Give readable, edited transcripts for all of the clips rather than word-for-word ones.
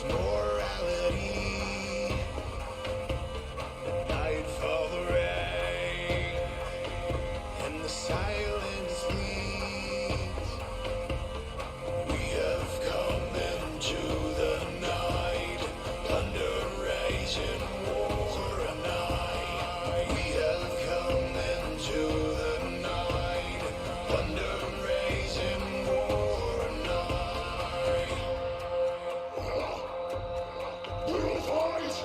morality. Nightfall, the rain, and the silence bleeds. We have come into the night, thunder raging war and night. We have come into the night, thunder raging war and night. We'll fight,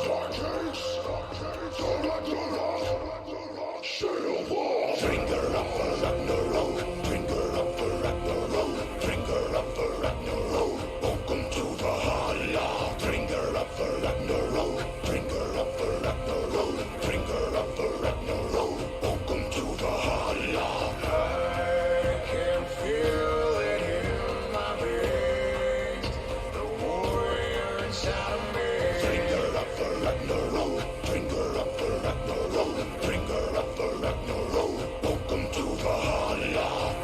dark age, don't let the rock, sail war. Finger up for Ragnarok, finger up for Ragnarok, finger up for Ragnarok. Welcome to Valhalla. Finger up for Ragnarok, finger up for Ragnarok, finger up for Ragnarok. Welcome to Valhalla. I can feel it in my veins, the warrior inside of me. Finger up for Ragnarok, finger up for Ragnarok, finger up for Ragnarok. Welcome to Valhalla.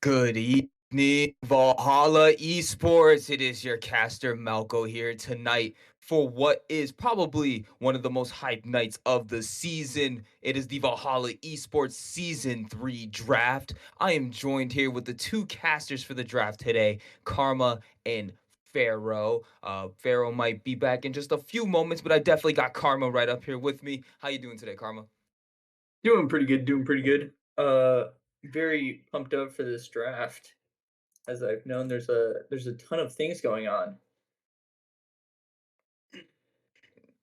Good evening, Valhalla Esports. It is your caster Malco here tonight for what is probably one of the most hyped nights of the season. It is the Valhalla Esports Season 3 draft. I am joined here with the two casters for the draft today, Karma and Pharaoh. Pharaoh might be back in just a few moments, but I definitely got Karma right up here with me. How you doing today, Karma? Doing pretty good, doing pretty good. Very pumped up for this draft. As I've known, there's a ton of things going on.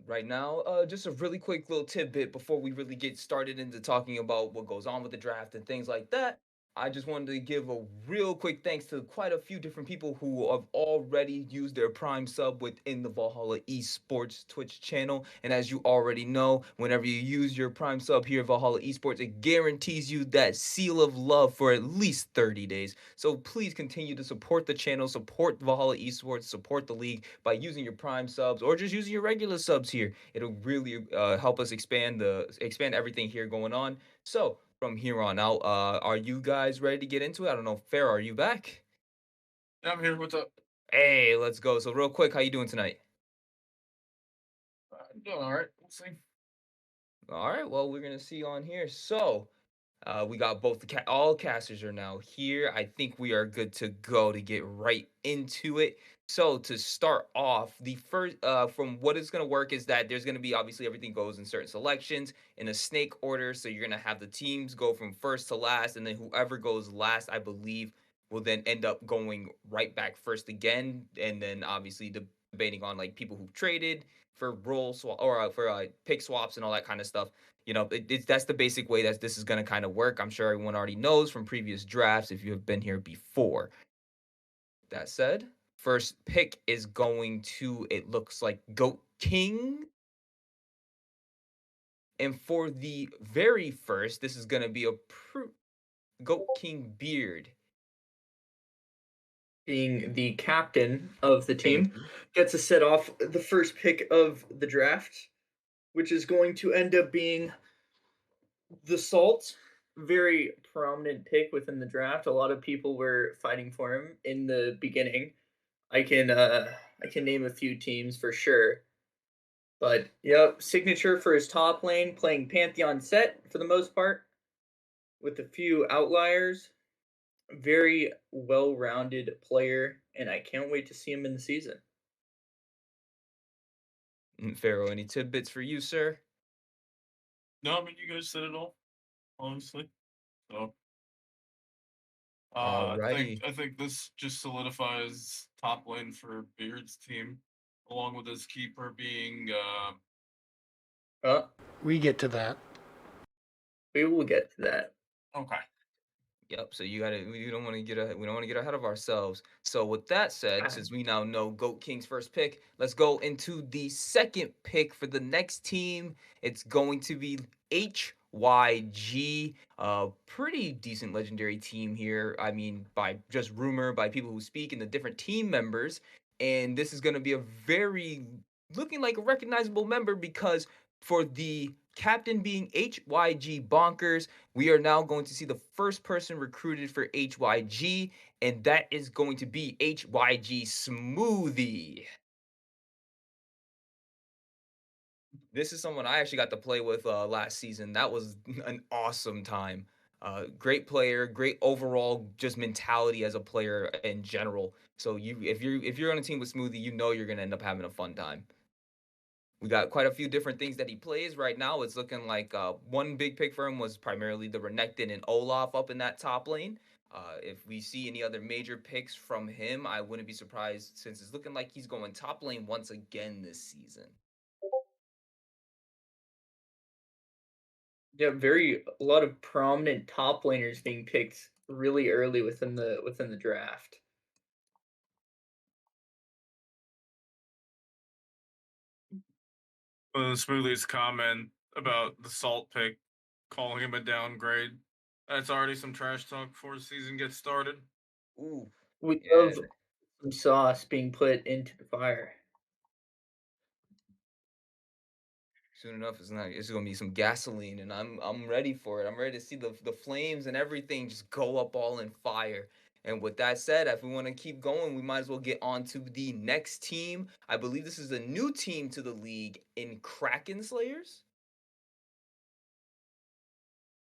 Right now. Just a really quick little tidbit before we really get started into talking about what goes on with the draft and things like that. I just wanted to give a real quick thanks to quite a few different people who have already used their Prime sub within the Valhalla Esports Twitch channel. And as you already know, whenever you use your Prime sub here at Valhalla Esports, it guarantees you that seal of love for at least 30 days. So please continue to support the channel, support Valhalla Esports, support the league by using your Prime subs or just using your regular subs here. It'll really help us expand everything here going on. So from here on out, are you guys ready to get into it? I don't know, Farrah, are you back? Yeah, I'm here. What's up? Hey, let's go. So real quick, how you doing tonight? I'm doing all right. We'll see. All right, well, we're gonna see on here. So we got both all casters are now here. I think we are good to go to get right into it. So to start off, the first from what is going to work is that there's going to be obviously everything goes in certain selections in a snake order. So you're going to have the teams go from first to last, and then whoever goes last, I believe, will then end up going right back first again, and then obviously debating on like people who've traded for role swap or for pick swaps and all that kind of stuff. That's the basic way that this is going to kind of work. I'm sure everyone already knows from previous drafts if you have been here before. That said, first pick is going to, it looks like Goat King. And for the very first, this is going to be a Goat King Beard. Being the captain of the Thank team, you. gets to set off the first pick of the draft, which is going to end up being the Salt. Very prominent pick within the draft. A lot of people were fighting for him in the beginning. I can name a few teams for sure. But yep, signature for his top lane, playing Pantheon set for the most part, with a few outliers. Very well-rounded player, and I can't wait to see him in the season. Pharaoh, any tidbits for you, sir? No, I mean you guys said it all, honestly. So Alrighty. I think this just solidifies top lane for Beard's team, along with his keeper being Uh, We get to that. we will get to that. okay. Yep. So we don't want to get ahead of ourselves. So with that said, Ah, since we now know Goat King's first pick, let's go into the second pick for the next team. It's going to be HYG, a pretty decent legendary team here. I mean, by just rumor, by people who speak and the different team members. And this is going to be a very looking like a recognizable member because for the captain being HYG Bonkers, we are now going to see the first person recruited for HYG, and that is going to be HYG Smoothie. This is someone I actually got to play with last season. That was an awesome time. Great player, great overall just mentality as a player in general. So if you're on a team with Smoothie, you know you're gonna end up having a fun time. We got quite a few different things that he plays right now. It's looking like one big pick for him was primarily the Renekton and Olaf up in that top lane. If we see any other major picks from him, I wouldn't be surprised since it's looking like he's going top lane once again this season. Yeah, a lot of prominent top laners being picked really early within the draft. Smoothie's comment about the salt pick, calling him a downgrade. That's already some trash talk before the season gets started. Ooh, We love yeah. some sauce being put into the fire. Soon enough, it's gonna be some gasoline, and I'm ready for it. I'm ready to see the flames and everything just go up all in fire. And with that said, if we want to keep going, we might as well get on to the next team. I believe this is a new team to the league in Kraken Slayers,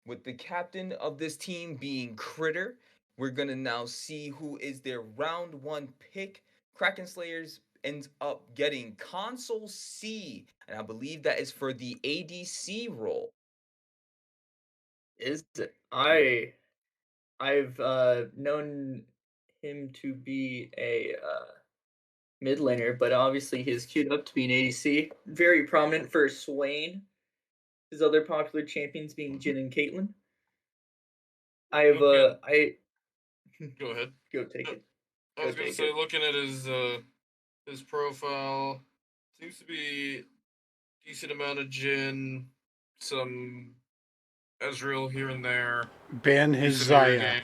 with the captain of this team being Critter. We're gonna now see who is their round one pick. Kraken Slayers ends up getting Console C, and I believe that is for the ADC role. Is it? I've known him to be a mid laner, but obviously he's queued up to be an ADC. Very prominent for Swain. His other popular champions being Jin and Caitlyn. I've Looking, I go ahead. go take it. I Go was gonna take say, it. looking at his profile, seems to be decent amount of Jin, some Ezreal here and there, Ban his decent mirror Zaya.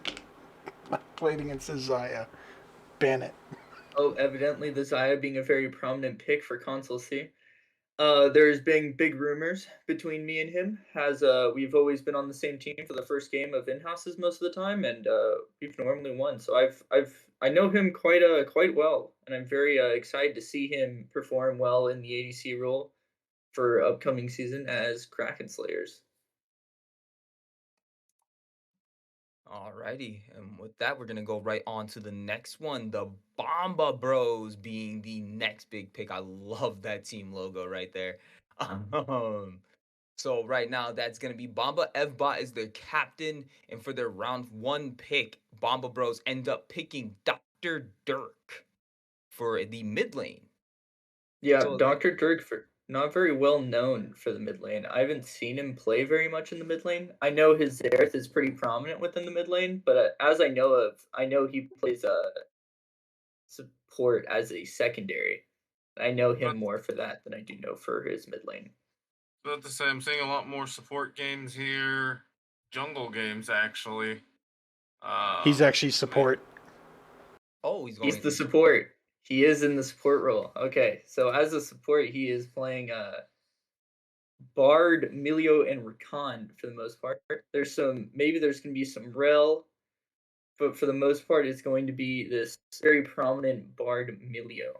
game. Played against his Zaya. Ban it. Oh, evidently the Xayah being a very prominent pick for Console C. There's been big rumors between me and him. Has we've always been on the same team for the first game of in-houses most of the time, and we've normally won. So I know him quite well, and I'm very excited to see him perform well in the ADC role for upcoming season as Kraken Slayers. Alrighty, and with that, we're gonna go right on to the next one. The Bomba Bros being the next big pick. I love that team logo right there. So right now, that's gonna be Bomba. Evbot is their captain, and for their round one pick, Bomba Bros end up picking Dr. Dirk for the mid lane. Yeah, So the Dr. Dirk for not very well known for the mid lane. I haven't seen him play very much in the mid lane. I know his Xerath is pretty prominent within the mid lane, but as I know he plays support as a secondary. I know him But more for that than I do know for his mid lane. about to say, I'm seeing a lot more support games here, jungle games actually. He's actually Man, support. oh, he's He's going the to support. He is in the support role. Okay, so as a support, he is playing Bard, Milio, and Rakan for the most part. There's gonna be some Rel, but for the most part, it's going to be this very prominent Bard Milio.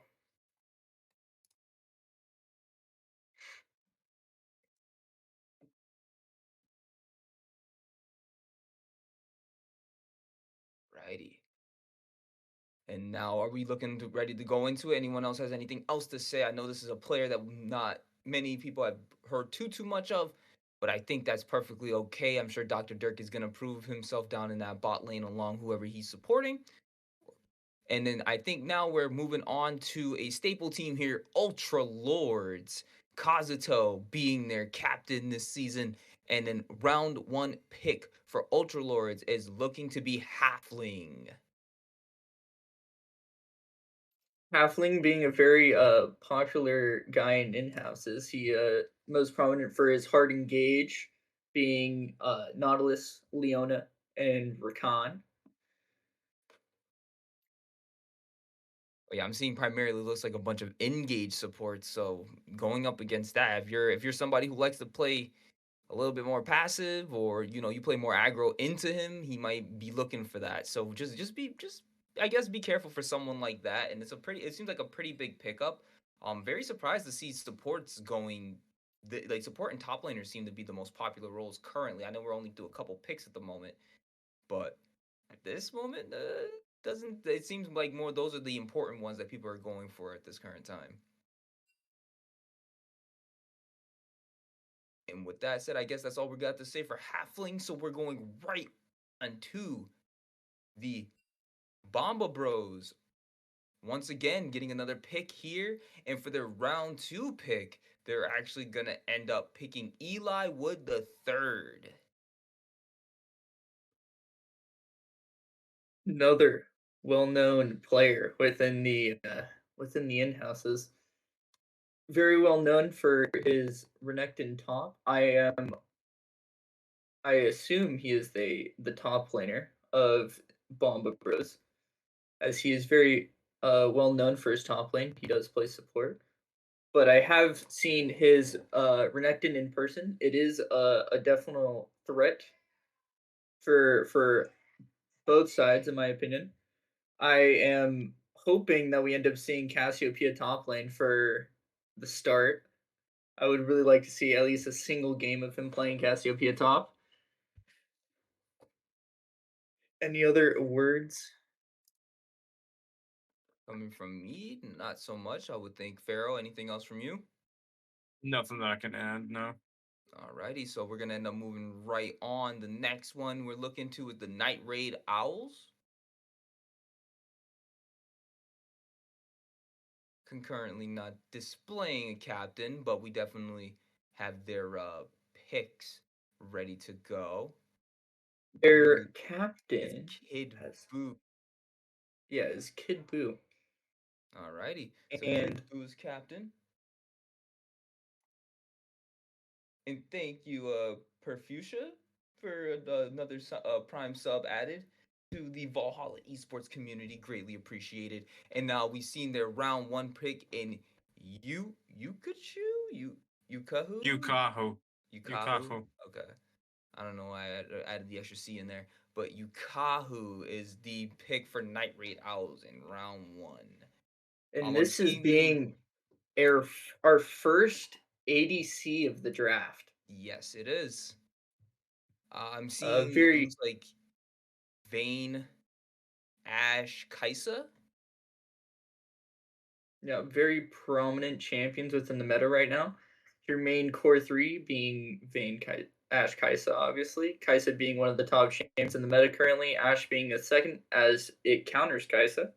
righty. And now, are we ready to go into it? Anyone else has anything else to say? I know this is a player that not many people have heard too much of, but I think that's perfectly okay. I'm sure Dr. Dirk is going to prove himself down in that bot lane along whoever he's supporting. And then I think now we're moving on to a staple team here, Ultra Lords. Kazuto being their captain this season. And then round one pick for Ultra Lords is looking to be Halfling. Halfling being a very popular guy in in-houses. He most prominent for his hard engage, being Nautilus, Leona, and Rakan. Oh, yeah, I'm seeing primarily looks like a bunch of engage support. So going up against that, if you're somebody who likes to play a little bit more passive, or you play more aggro into him, he might be looking for that. So just I guess be careful for someone like that. And it seems like a pretty big pickup. I'm very surprised to see supports going. Like support and top laners seem to be the most popular roles currently. I know we're only through a couple picks at the moment, but at this moment, doesn't it seems like more those are the important ones that people are going for at this current time. And with that said, I guess that's all we got to say for Halfling. So we're going right onto the Bomba Bros. Once again, getting another pick here. And for their round two pick, they're actually going to end up picking Eli Wood the third. Another well-known player within the in-houses. Very well known for his Renekton top. I assume he is the top laner of Bomba Bros, as he is very well known for his top lane. He does play support, but I have seen his Renekton in person. It is a definite threat for both sides, in my opinion. I am hoping that we end up seeing Cassiopeia top lane for the start. I would really like to see at least a single game of him playing Cassiopeia top. Any other words? Coming from me, not so much. I would think Pharaoh. Anything else from you? Nothing that I can add. No. Alrighty, so we're gonna end up moving right on. The next one we're looking to is the Night Raid Owls. Concurrently not displaying a captain, but we definitely have their picks ready to go. Their Looking is captain Kid has Boo. is Kid Buu. Alrighty, so Kid And Boo's captain. And thank you, Perfusia, for another Prime sub added to the Valhalla Esports community. Greatly appreciated. And now we've seen their round one pick in Yukachu? Yukahu? Yukahu. Yukahu? Yukahu. Okay. I don't know why I added the extra C in there. But Yukahu is the pick for Night Raid Owls in round one. I'm this is seeing the. being our first ADC of the draft. Yes, it is. I'm A seeing it very looks like Vayne, Ash, Kaisa. very prominent champions within the meta right now. Your main core three being Ash, Kaisa, obviously. Kaisa being one of the top champions in the meta currently. Ash being a second as it counters Kaisa,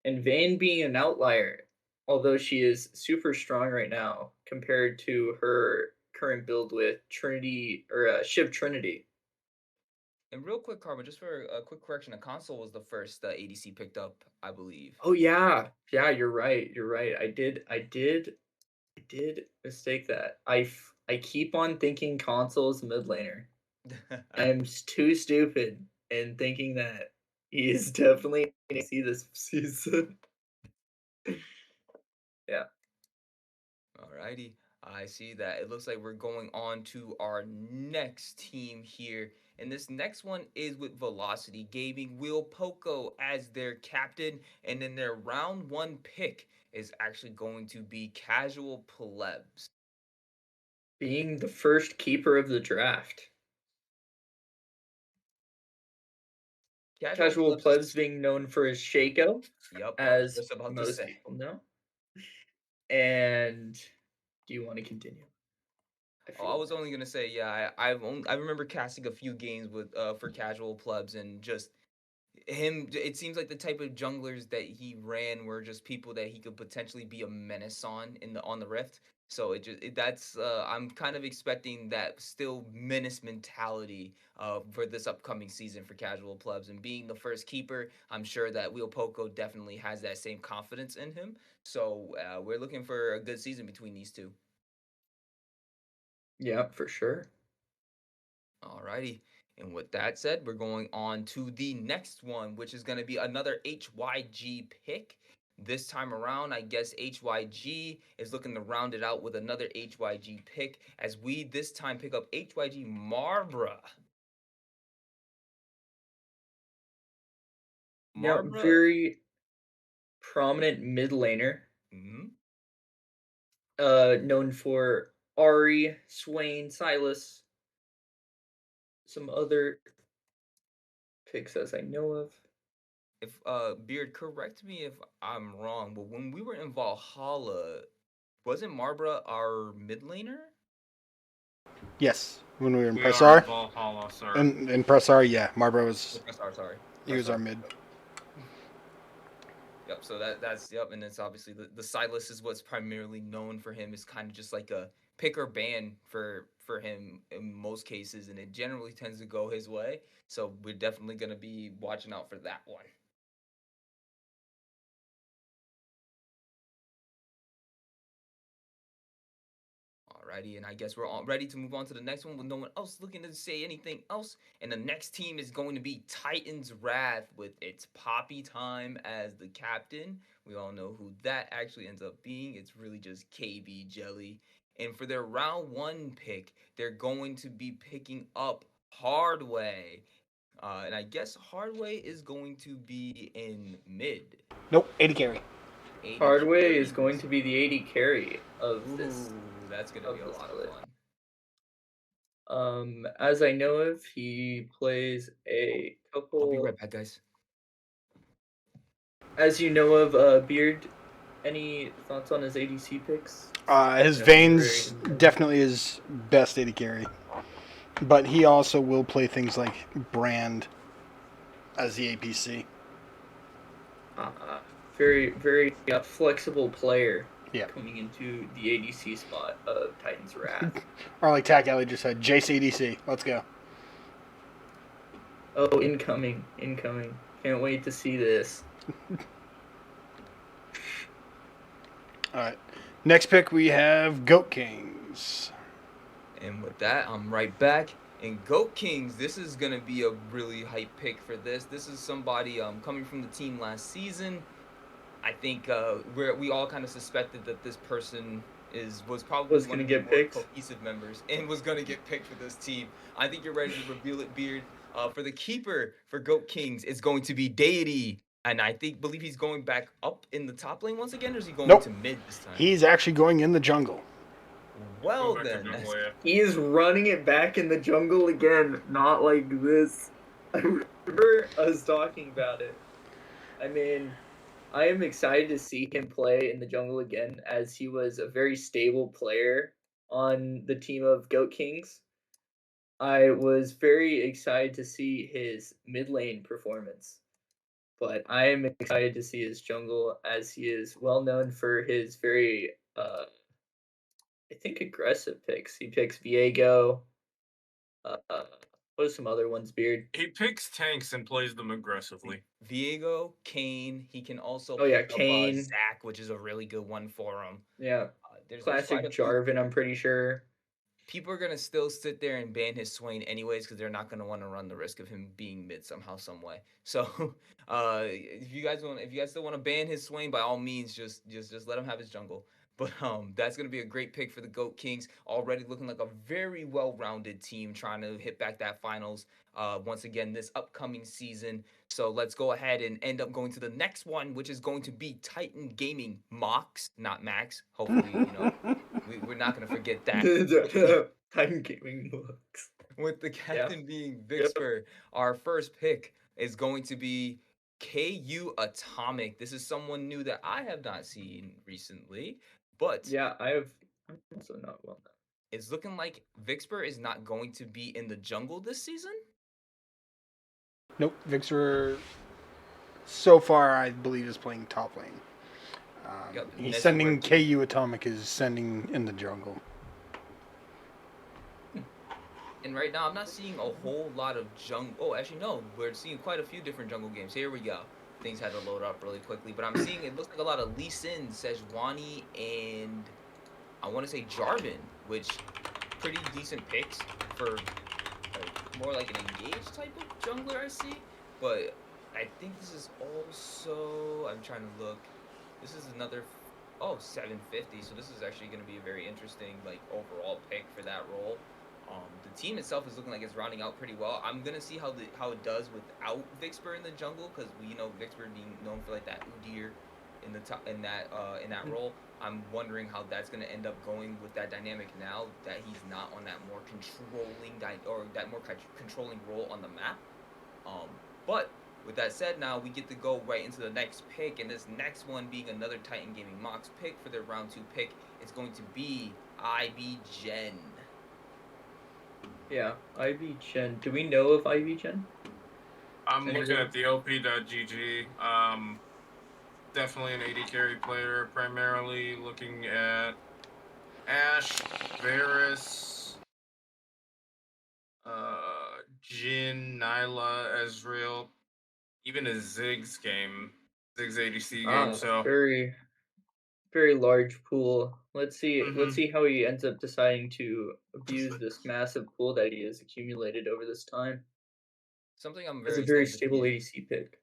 and Vayne being an outlier, although she is super strong right now compared to her current build with Trinity or Shiv Trinity. And real quick, Karma, just for a quick correction, a console was the first ADC picked up, I believe. Oh yeah, you're right. You're right. I did mistake that. I keep on thinking console's mid laner. I'm too stupid in thinking that he is definitely going to see this season. Yeah. Alrighty. I see that. It looks like we're going on to our next team here. And this next one is with Velocity Gaming. Will Poco as their captain. And then their round one pick is actually going to be Casual Plebs. Being the first keeper of the draft. Casual Plebs is. Plebs being known for his Shaco, Yep, I was as just about to most say. people know. And do you want to continue? Oh, I was only gonna say, yeah, I remember casting a few games with for Casual Plebs, and just him. It seems like the type of junglers that he ran were just people that he could potentially be a menace on the Rift. So that's I'm kind of expecting that still menace mentality for this upcoming season for Casual Plebs, and being the first keeper, I'm sure that Wheel Poco definitely has that same confidence in him. So we're looking for a good season between these two. Yeah, for sure. Alrighty. And with that said, we're going on to the next one, which is going to be another HYG pick. This time around, I guess HYG is looking to round it out with another HYG pick as we this time pick up HYG Marbra. Yeah, Marbra. very prominent mid laner. Mhm. Known for Ari, Swain, Silas, some other picks as I know of. If Beard, correct me if I'm wrong, but when we were in Valhalla, wasn't Marbra our mid laner? Yes, when we were in We Press are in R. Valhalla, sir. In Press R, yeah, Marbra was. Sorry. He was Press our R. mid. Yep. So that's yep, and it's obviously the Silas is what's primarily known for him. Is kind of just like a pick or ban for him in most cases, and it generally tends to go his way. So we're definitely gonna be watching out for that one. Alrighty, and I guess we're all ready to move on to the next one with no one else looking to say anything else. And the next team is going to be Titan's Wrath with its Poppy Time as the captain. We all know who that actually ends up being. It's really just KB Jelly. And for their round one pick, they're going to be picking up Hardway. And I guess Hardway is going to be in mid. Nope, 80 carry. 80 Hardway is carries. going to be the 80 carry of this. Ooh, that's going to of be a this lot of split. fun. As I know of, he plays a couple. I'll be right back, guys. As you know of, Beard, any thoughts on his ADC picks? His Yeah, veins very- definitely his best 80 carry. But he also will play things like Brand as the APC. Very, very flexible player. Yeah. Coming into the ADC spot of Titan's Wrath. Or like Tack Alley just said, Jace ADC. Let's go. Oh, incoming. Can't wait to see this. Alright. Next pick we have Goat Kings. And with that, I'm right back. And Goat Kings, this is going to be a really hype pick for this. This is somebody coming from the team last season. I think we all kind of suspected that this person was probably Was one gonna of the get more picked. cohesive members and was going to get picked for this team. I think you're ready to reveal it, Beard. For the keeper for Goat Kings, it's going to be Deity. And I believe he's going back up in the top lane once again, or is he going Nope. to mid this time? He's actually going in the jungle. Well Go back to then, jungle, yeah. He is running it back in the jungle again, not like this. I remember us talking about it. I mean, I am excited to see him play in the jungle again, as he was a very stable player on the team of Goat Kings. I was very excited to see his mid lane performance, but I am excited to see his jungle, as he is well known for his very, I think, aggressive picks. He picks Viego. What are some other ones, Beard? He picks tanks and plays them aggressively. Viego, Kane. He can also Oh, yeah, pick up Kane. Zach, which is a really good one for him. Yeah, There's classic quite a few. Jarvan, I'm pretty sure. People are gonna still sit there and ban his Swain anyways because they're not gonna want to run the risk of him being mid somehow, some way. So, if you guys still want to ban his Swain, by all means, just let him have his jungle. But that's gonna be a great pick for the Goat Kings. Already looking like a very well-rounded team, trying to hit back that finals once again this upcoming season. So let's go ahead and end up going to the next one, which is going to be Titan Gaming Mox, not Max. Hopefully, we're not gonna forget that. Time gaming looks. With the captain being Vixper, our first pick is going to be KU Atomic. This is someone new that I have not seen recently, but Yeah, I'm also not well known. it's looking like Vixper is not going to be in the jungle this season. Nope. Vixer, so far, I believe, is playing top lane. Yep, and He's this is sending where- KU Atomic is sending in the jungle. And right now, I'm not seeing a whole lot of jungle. Oh, actually, no. We're seeing quite a few different jungle games. Here we go. Things had to load up really quickly. But I'm seeing, it looks like a lot of Lee Sin, Sejuani, and I want to say Jarvan, which pretty decent picks for more like an engaged type of jungler I see. But I think this is also, I'm trying to look. This is another 750. So this is actually going to be a very interesting like overall pick for that role. The team itself is looking like it's rounding out pretty well. I'm gonna see how it does without Vixper in the jungle because we know Vixper being known for like that Udyr in the top in that role. I'm wondering how that's gonna end up going with that dynamic now that he's not on that more controlling role on the map. Um, but with that said, now we get to go right into the next pick, and this next one being another Titan Gaming Mox pick for their round 2 pick is going to be IB Gen. Yeah, Ivy Chen. Do we know of Ivy Chen? I'm looking Anyone? at the OP.GG. Definitely an AD carry player, primarily looking at Ash, Varus, Jin, Nyla, Ezreal, even a Ziggs game, Ziggs ADC game. So, Very, very large pool. Let's see. Let's mhm. see how he ends up deciding to abuse this massive pool that he has accumulated over this time. Something I'm As very a very excited to stable see. ADC pick.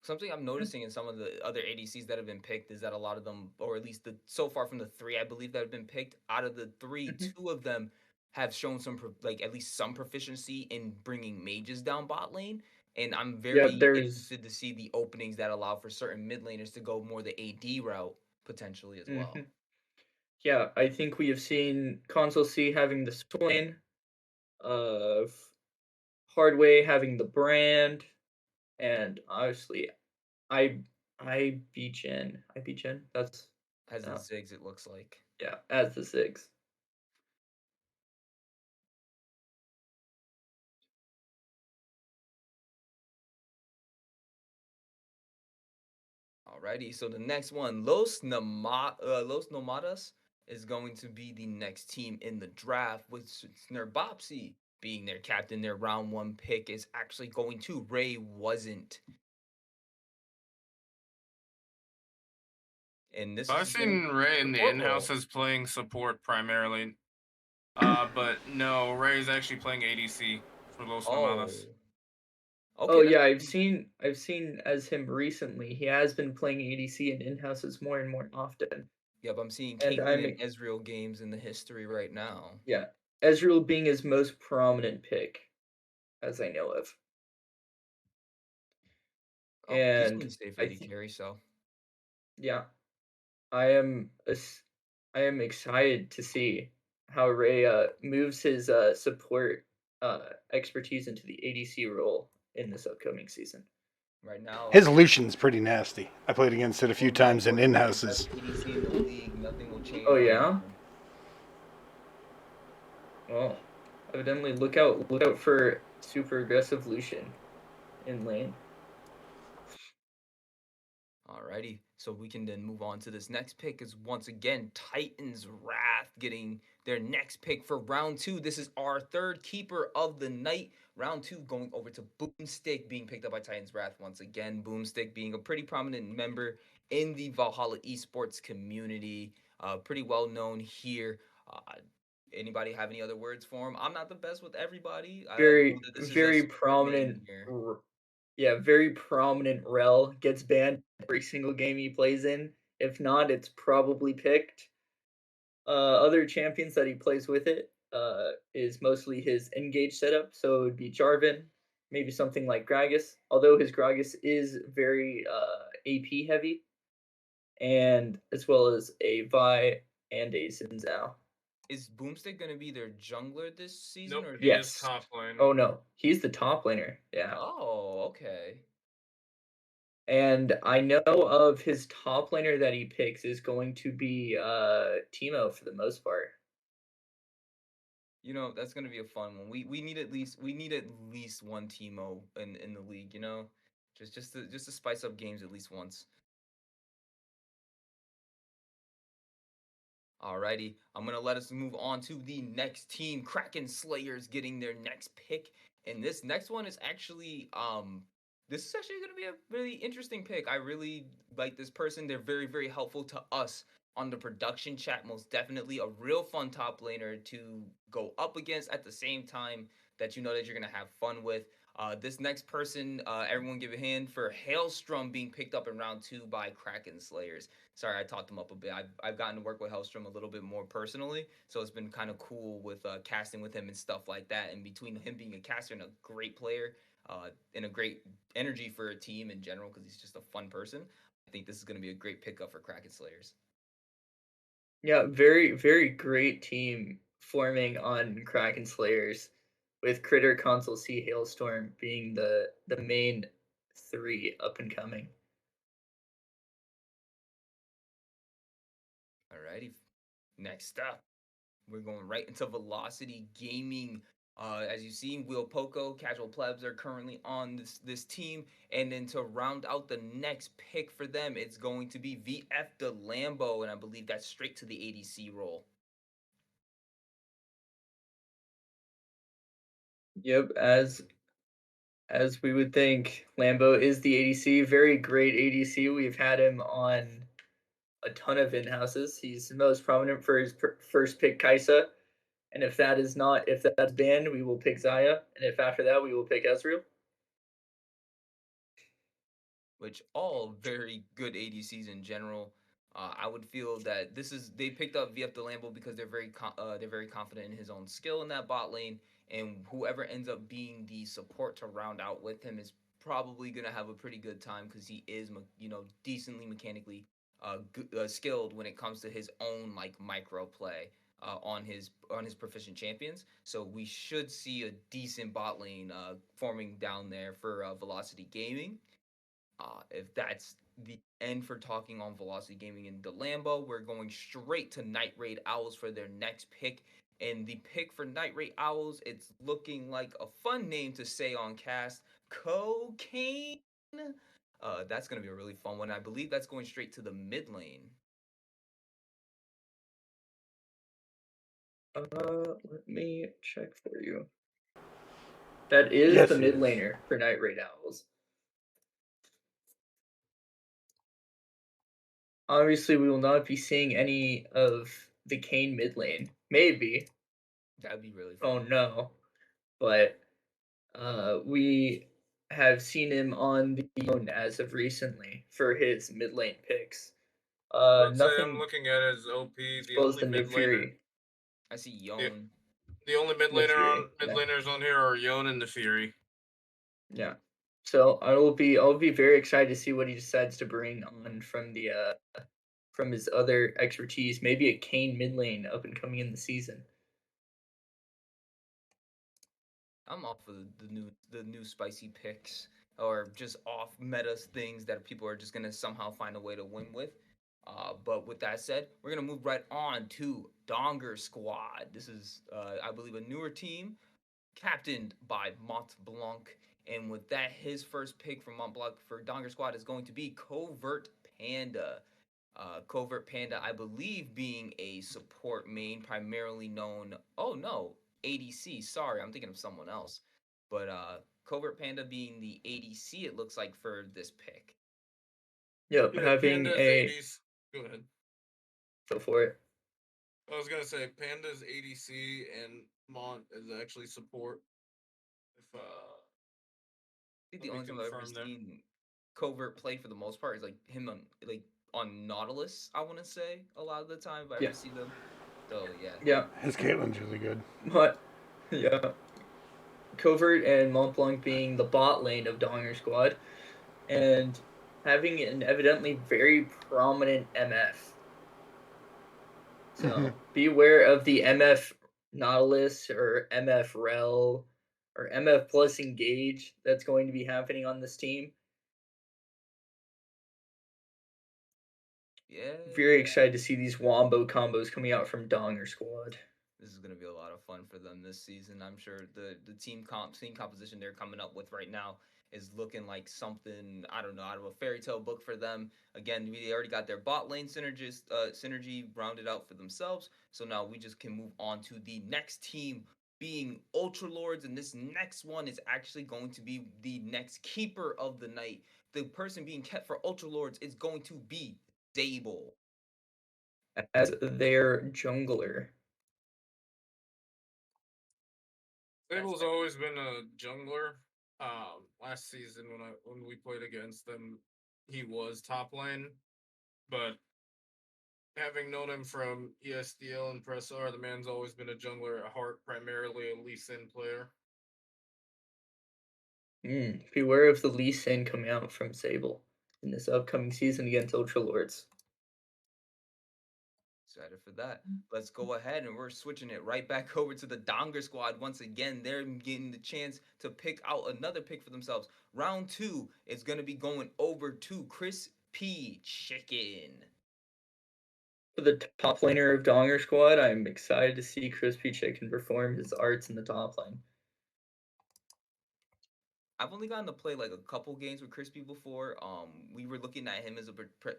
Something I'm noticing in some of the other ADCs that have been picked is that a lot of them, or at least so far from the 3, I believe that have been picked, out of the 3, Mhm. 2 of them have shown some like at least some proficiency in bringing mages down bot lane. And I'm Yeah, very there's. interested to see the openings that allow for certain mid laners to go more the AD route potentially as well. Mhm. Yeah, I think we have seen Console C having the Swain, of Hardway having the brand, and obviously I I Chen. I Chen. That's As it uh, zigs, it looks like. yeah, as the six. Alrighty, so the next one, Los Nomadas is going to be the next team in the draft, with Snerbopsy being their captain. Their round 1 pick is actually going to Ray Wasn't. And this I've is going to seen be Ray in the support in-house role. as playing support primarily. But no, Ray's actually playing ADC for Los Nomadas. Oh, Oh okay. yeah, I've seen as him recently. He has been playing ADC and in-houses more and more often. Yep, I'm seeing And Caitlyn and Ezreal games in the history right now. yeah, Ezreal being his most prominent pick, as I know of. Oh, he's And doing safe I AD think carry, so yeah, I am excited to see how Ray moves his support expertise into the ADC role in this upcoming season. right now, His Lucian's pretty nasty. I played against it a few oh my times in word, he's the best in-houses. ADC in the league. Nothing will Oh change on that yeah? one. Well, evidently look out for super aggressive Lucian in lane. Alrighty, so we can then move on to this next pick. Is once again Titans Wrath getting their next pick for round 2. This is our 3rd keeper of the night. Round 2 going over to Boomstick, being picked up by Titans Wrath once again. Boomstick being a pretty prominent member in the Valhalla Esports community, pretty well known here. Anybody have any other words for him? I'm not the best with everybody. I know Very that this is a very support main prominent here. yeah, very prominent rel gets banned every single game he plays in. If not, it's probably picked. Other champions that he plays with it is mostly his engage setup, so it would be Jarvan, maybe something like Gragas, although his Gragas is very AP heavy, and as well as a Vi and a Xin Zhao. Is Boomstick gonna be their jungler this season, Nope, or is he he? is Yes. top lane. Oh no, he's the top laner. Yeah. Oh, okay. And I know of his top laner that he picks is going to be Teemo for the most part. You know, that's gonna be a fun one. We need at least one Teemo in the league. You know, just to spice up games at least once. Alrighty, I'm gonna let us move on to the next team. Kraken Slayers getting their next pick, and this next one is actually this is actually gonna be a really interesting pick. I really like this person. They're very helpful to us on the production chat. Most definitely a real fun top laner to go up against at the same time that you know that you're gonna have fun with. This next person, everyone give a hand for Hailstrom being picked up in round 2 by Kraken Slayers. Sorry, I talked them up a bit. I've gotten to work with Hailstrom a little bit more personally, so it's been kind of cool with casting with him and stuff like that. And between him being a caster and a great player, and a great energy for a team in general, because he's just a fun person, I think this is going to be a great pickup for Kraken Slayers. Yeah, very, very great team forming on Kraken Slayers, with Critter, Console C, Hailstorm being the main three up and coming. Alrighty, next up, we're going right into Velocity Gaming. As you've seen, Will Poco, Casual Plebs are currently on this team, and then to round out the next pick for them, it's going to be VF de Lambo, and I believe that's straight to the ADC role. Yep, as we would think, Lambo is the ADC. Very great ADC. We've had him on a ton of in-houses. He's most prominent for his first pick, Kaisa. And if that's banned, we will pick Zaya. And if after that, we will pick Ezreal. Which all very good ADCs in general. I would feel that they picked up VF Delambo because they're very confident in his own skill in that bot lane, and whoever ends up being the support to round out with him is probably gonna have a pretty good time because he is decently mechanically skilled when it comes to his own like micro play. On his proficient champions, so we should see a decent bot lane forming down there for Velocity Gaming. If that's the end for talking on Velocity Gaming in DeLambo, we're going straight to Night Raid Owls for their next pick. And the pick for Night Raid Owls, it's looking like a fun name to say on cast, Cocaine. That's going to be a really fun one. I believe that's going straight to the mid lane. Let me check for you. That is Yes, the it mid is. laner for Night Raid Owls. Obviously, we will not be seeing any of the Kane mid lane. Maybe. That'd be really Oh fun. no. But we have seen him on the own as of recently for his mid lane picks. I would say I'm Nothing looking at it as OP. The exposed only to Nick mid laner, Fury. I see the, Yon. the only mid Nick laner Fury. on mid Yeah. laners on here are Yon and the Fury. Yeah. So I'll be very excited to see what he decides to bring on from his other expertise. Maybe a Kane mid lane up and coming in the season. I'm off of the new spicy picks or just off meta things that people are just gonna somehow find a way to win with. But with that said, we're gonna move right on to Donger Squad. This is, I believe, a newer team captained by Mont Blanc. And with that, his first pick from Mont Blanc for Donger Squad is going to be Covert Panda. Covert Panda, I believe, being a support main, primarily known. Oh no, ADC. Sorry, I'm thinking of someone else. But Covert Panda being the ADC, it looks like for this pick. Yep, Yeah, having Panda's a ADC. Go ahead. go for it. I was gonna say Panda's ADC and Mont is actually support. If I think let the me only time I've ever confirm there. seen Covert play for the most part is like him on Nautilus. I want to say a lot of the time if I Yeah. ever see them. So yeah. Yeah. His Caitlin's really good. But yeah. Covert and Mont Blanc being the bot lane of Donger Squad, and having an evidently very prominent MF. So beware of the MF Nautilus or MF Rel or MF Plus Engage that's going to be happening on this team. Yeah, Very excited to see these Wombo combos coming out from Donger Squad. this is gonna be a lot of fun for them this season. I'm sure the team composition they're coming up with right now is looking like something, I don't know, out of a fairy tale book for them. Again, they already got their bot lane synergy rounded out for themselves. So now we just can move on to the next team being Ultra Lords, and this next one is actually going to be the next keeper of the night. The person being kept for Ultra Lords is going to be Dable. As their jungler. That's Sable's always been a jungler. Last season when we played against them, he was top lane, but having known him from ESDL and Press R, the man's always been a jungler at heart, primarily a Lee Sin player. Beware of the Lee Sin coming out from Sable in this upcoming season against Ultra Lords. Excited for that. Let's go ahead and we're switching it right back over to the Donger squad once again. They're getting the chance to pick out another pick for themselves. Round two is going to be going over to Chris P. Chicken. For the top laner of Donger Squad, I'm excited to see Crispy Chicken perform his arts in the top lane. I've only gotten to play like a couple games with Crispy before. We were looking at him as a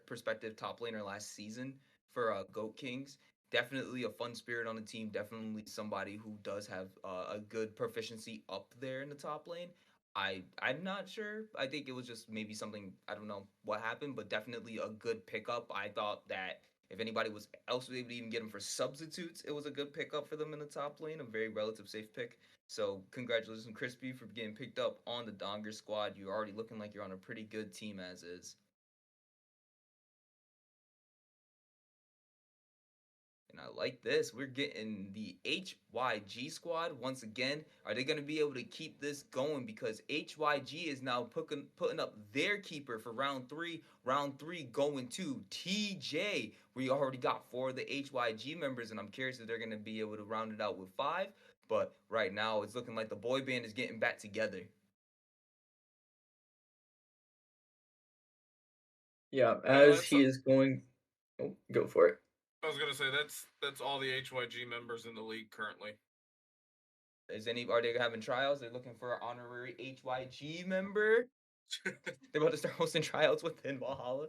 prospective top laner last season for Goat Kings. Definitely a fun spirit on the team. Definitely somebody who does have a good proficiency up there in the top lane. I'm not sure. I think it was just maybe something, I don't know what happened, but definitely a good pickup. I thought that if anybody was else was able to even get him for substitutes, it was a good pickup for them in the top lane. A very relative safe pick. So congratulations, Crispy, for getting picked up on the Donger squad. You're already looking like you're on a pretty good team as is. And I like this. We're getting the HYG squad once again. Are they going to be able to keep this going? Because HYG is now putting up their keeper for round three. Round three going to TJ. We already got 4 of the HYG members, and I'm curious if they're going to be able to round it out with 5. But right now, it's looking like the boy band is getting back together. Yeah, Yeah, as that's he is going. Oh, go for it. I was gonna say that's all the HYG members in the league currently. Are they having trials? They're looking for an honorary HYG member. They're about to start hosting tryouts within Valhalla.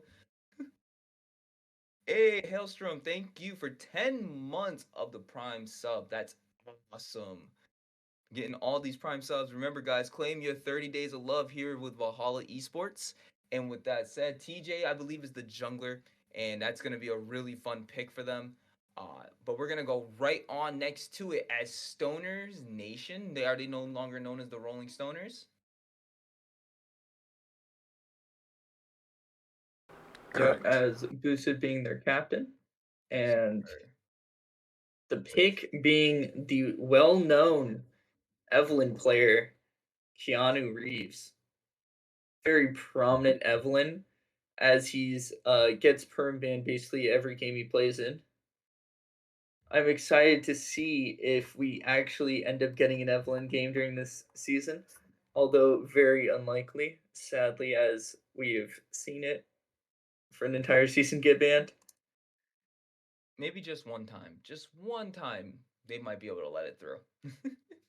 Hey, Hailstrom, thank you for 10 months of the Prime sub. That's awesome. Getting all these Prime subs. Remember, guys, claim your 30 days of love here with Valhalla Esports. And with that said, TJ, I believe, is the jungler, and that's going to be a really fun pick for them. But we're going to go right on next to it as Stoners Nation. They are no longer known as the Rolling Stoners. Yep, Correct. as Boosted being their captain, and Or- the pick being the well-known Evelyn player, Keanu Reeves. Very prominent Evelyn, as he's gets perm banned basically every game he plays in. I'm excited to see if we actually end up getting an Evelyn game during this season, although very unlikely, sadly, as we have seen it for an entire season get banned. Maybe just one time. Just one time, they might be able to let it through.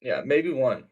Yeah, maybe one.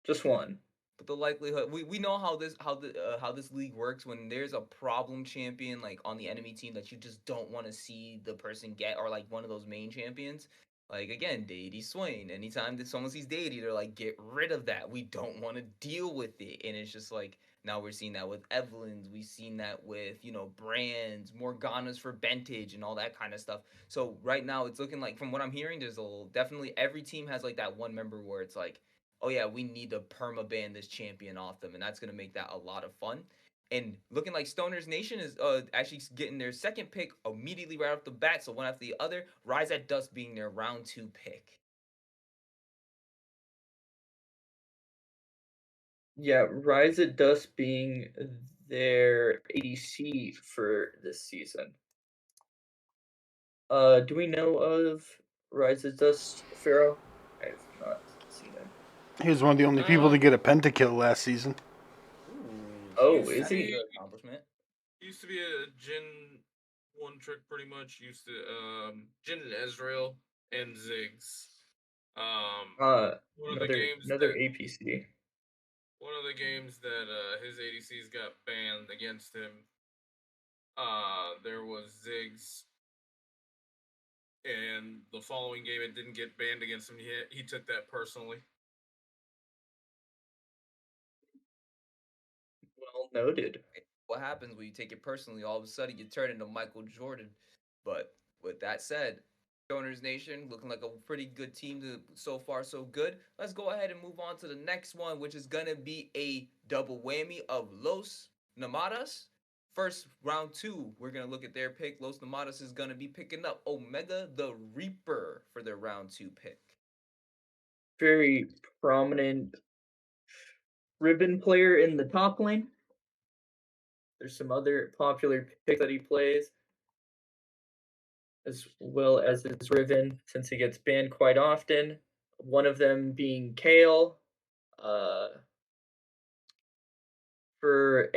Just one. But the likelihood, we know how this league works. When there's a problem champion like on the enemy team that you just don't want to see the person get, or like one of those main champions, like again, Deity Swain. Anytime that someone sees Deity, they're like, get rid of that. We don't want to deal with it. And it's just like now we're seeing that with Evelyn's, we've seen that with Brands, Morganas for Bentage, and all that kind of stuff. So right now it's looking like, from what I'm hearing, there's definitely every team has like that one member where it's like, oh yeah, we need to perma ban this champion off them, and that's gonna make that a lot of fun. And looking like Stoners Nation is actually getting their second pick immediately right off the bat, so one after the other. Rise at Dusk being their round 2 pick. Yeah, Rise at Dusk being their ADC for this season. Do we know of Rise at Dusk, Pharaoh? I have not seen him. He was one of the only people to get a pentakill last season. Ooh, Oh, is that's he? a good accomplishment. Used to be a Jin one trick pretty much. Used to Jin and Ezreal and Ziggs. One of the games Another that APC. his ADCs got banned against him. There was Ziggs, and the following game it didn't get banned against him. He took that personally. Well noted. What happens when you take it personally? All of a sudden, you turn into Michael Jordan. But with that said, Donors Nation looking like a pretty good team so far, so good. Let's go ahead and move on to the next one, which is going to be a double whammy of Los Namadas. First, round two, we're going to look at their pick. Los Namadas is going to be picking up Omega the Reaper for their round two pick. Very prominent ribbon player in the top lane. There's some other popular picks that he plays, as well as his Riven, since he gets banned quite often. One of them being Kale. For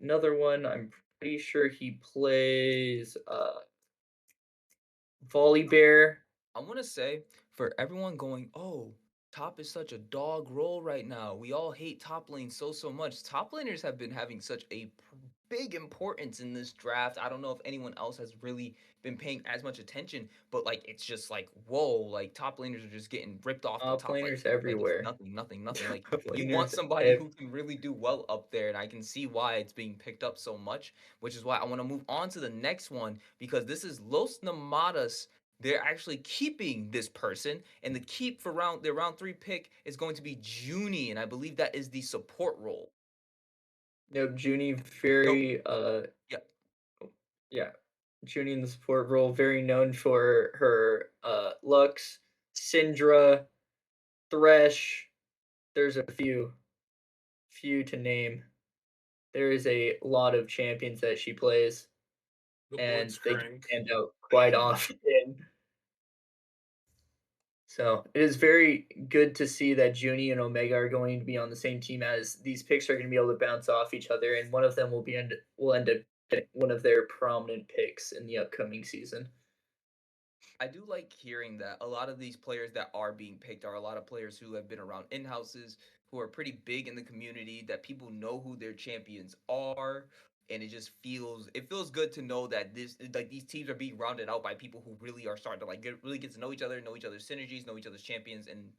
another one, I'm pretty sure he plays Volibear. I want to say for everyone going, oh, top is such a dog role right now. We all hate top lane so much. Top laners have been having such a big importance in this draft. I don't know if anyone else has really been paying as much attention, but like it's just like whoa, like top laners are just getting ripped off the Top top laners like it's everywhere. nothing. Like Top you want laners somebody who can really do well up there, and I can see why it's being picked up so much, which is why I want to move on to the next one because this is Los Namadas. They're actually keeping this person, and the keep for their round three pick is going to be Junie, and I believe that is the support role. Nope, Junie Nope. very Yeah. yeah. Junie in the support role, very known for her Lux, Syndra, Thresh. There's a few to name. There is a lot of champions that she plays, The and they Blitzcrank. stand out quite often. So it is very good to see that Junie and Omega are going to be on the same team, as these picks are going to be able to bounce off each other, and one of them will end up getting one of their prominent picks in the upcoming season. I do like hearing that a lot of these players that are being picked are a lot of players who have been around in houses, who are pretty big in the community, that people know who their champions are, and it feels good to know that this like these teams are being rounded out by people who really are starting to like really get to know each other's synergies, know each other's champions, and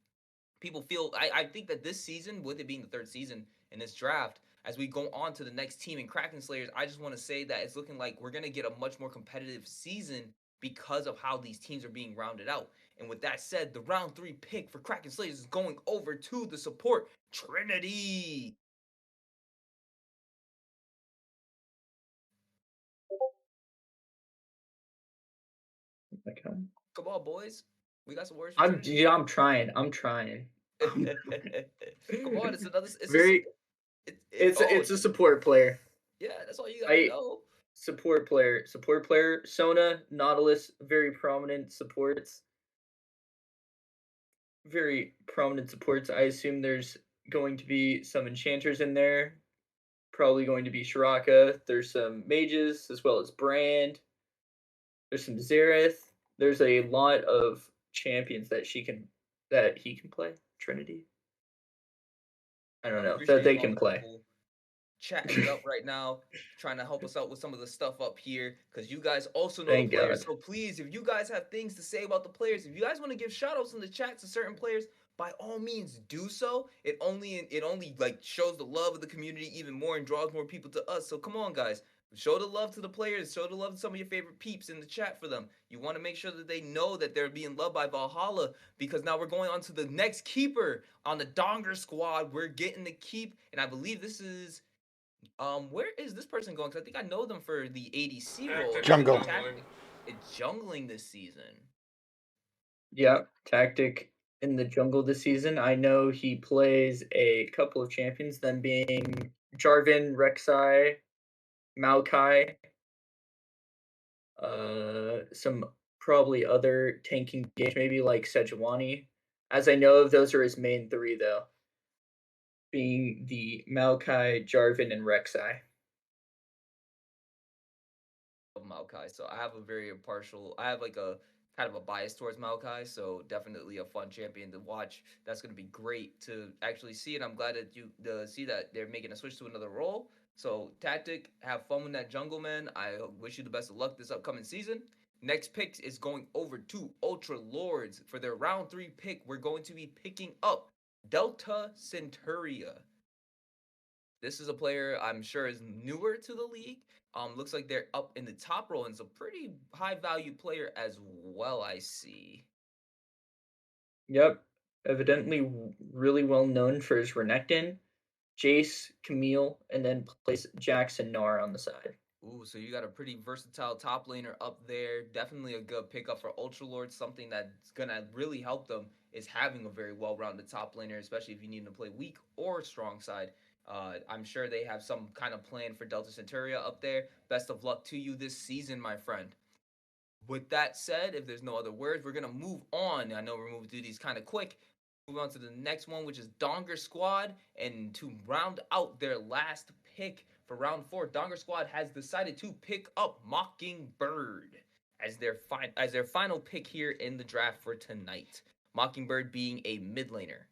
people feel I think that this season, with it being the third season in this draft, as we go on to the next team in Kraken Slayers, I just want to say that it's looking like we're gonna get a much more competitive season because of how these teams are being rounded out. And with that said, the round three pick for Kraken Slayers is going over to the support Trinity. Okay. Come on, boys. We got some words for Trinity. Yeah, I'm trying. I'm trying. Come on, it's another. Very. It's a support player. Yeah, that's all you gotta I know. support player. Support player. Sona, Nautilus, very prominent supports. Very prominent supports. I assume there's going to be some enchanters in there. Probably going to be Shiraka. There's some mages as well as Brand. There's some Xerath. There's a lot of champions that he can play. Trinity. I don't know that Appreciate they all can the play. people chatting it up right now, trying to help us out with some of the stuff up here, because you guys also know the Thank players. God. So please, if you guys have things to say about the players, if you guys want to give shout outs in the chat to certain players, by all means do so. It only like shows the love of the community even more and draws more people to us. So come on, guys. Show the love to the players. Show the love to some of your favorite peeps in the chat for them. You want to make sure that they know that they're being loved by Valhalla, because now we're going on to the next keeper on the Donger squad. We're getting the keep, and I believe this is where is this person going? Because I think I know them for the ADC role. Tactic Jungle. jungling. It's jungling this season. Yep, tactic in the jungle this season. I know he plays a couple of champions, them being Jarvan, Rek'Sai, Maokai, some probably other tanking games, maybe like Sejuani. As I know of, those are his main three, though, being the Maokai, Jarvan, and Rek'Sai. Of Maokai. So I have a very impartial. I have like a kind of a bias towards Maokai. So definitely a fun champion to watch. That's going to be great to actually see, and I'm glad that you see that they're making a switch to another role. So tactic, have fun with that jungle, man. I wish you the best of luck this upcoming season. Next pick is going over to Ultra Lords for their round three pick. We're going to be picking up Delta Centuria. This is a player I'm sure is newer to the league. Looks like they're up in the top role and is a pretty high value player as well, I see. Yep. Evidently really well known for his Renekton, Jace, Camille, and then plays Jackson Nar on the side. Ooh, so you got a pretty versatile top laner up there. Definitely a good pickup for Ultra Lord. Something that's gonna really help them is having a very well-rounded top laner, especially if you need to play weak or strong side. I'm sure they have some kind of plan for Delta Centuria up there. Best of luck to you this season, my friend. With that said, if there's no other words, we're gonna move on. I know we're moving through these kind of quick. Move on to the next one, which is Donger Squad, and to round out their last pick for round 4, Donger Squad has decided to pick up Mockingbird as their final pick here in the draft for tonight. Mockingbird being a mid laner.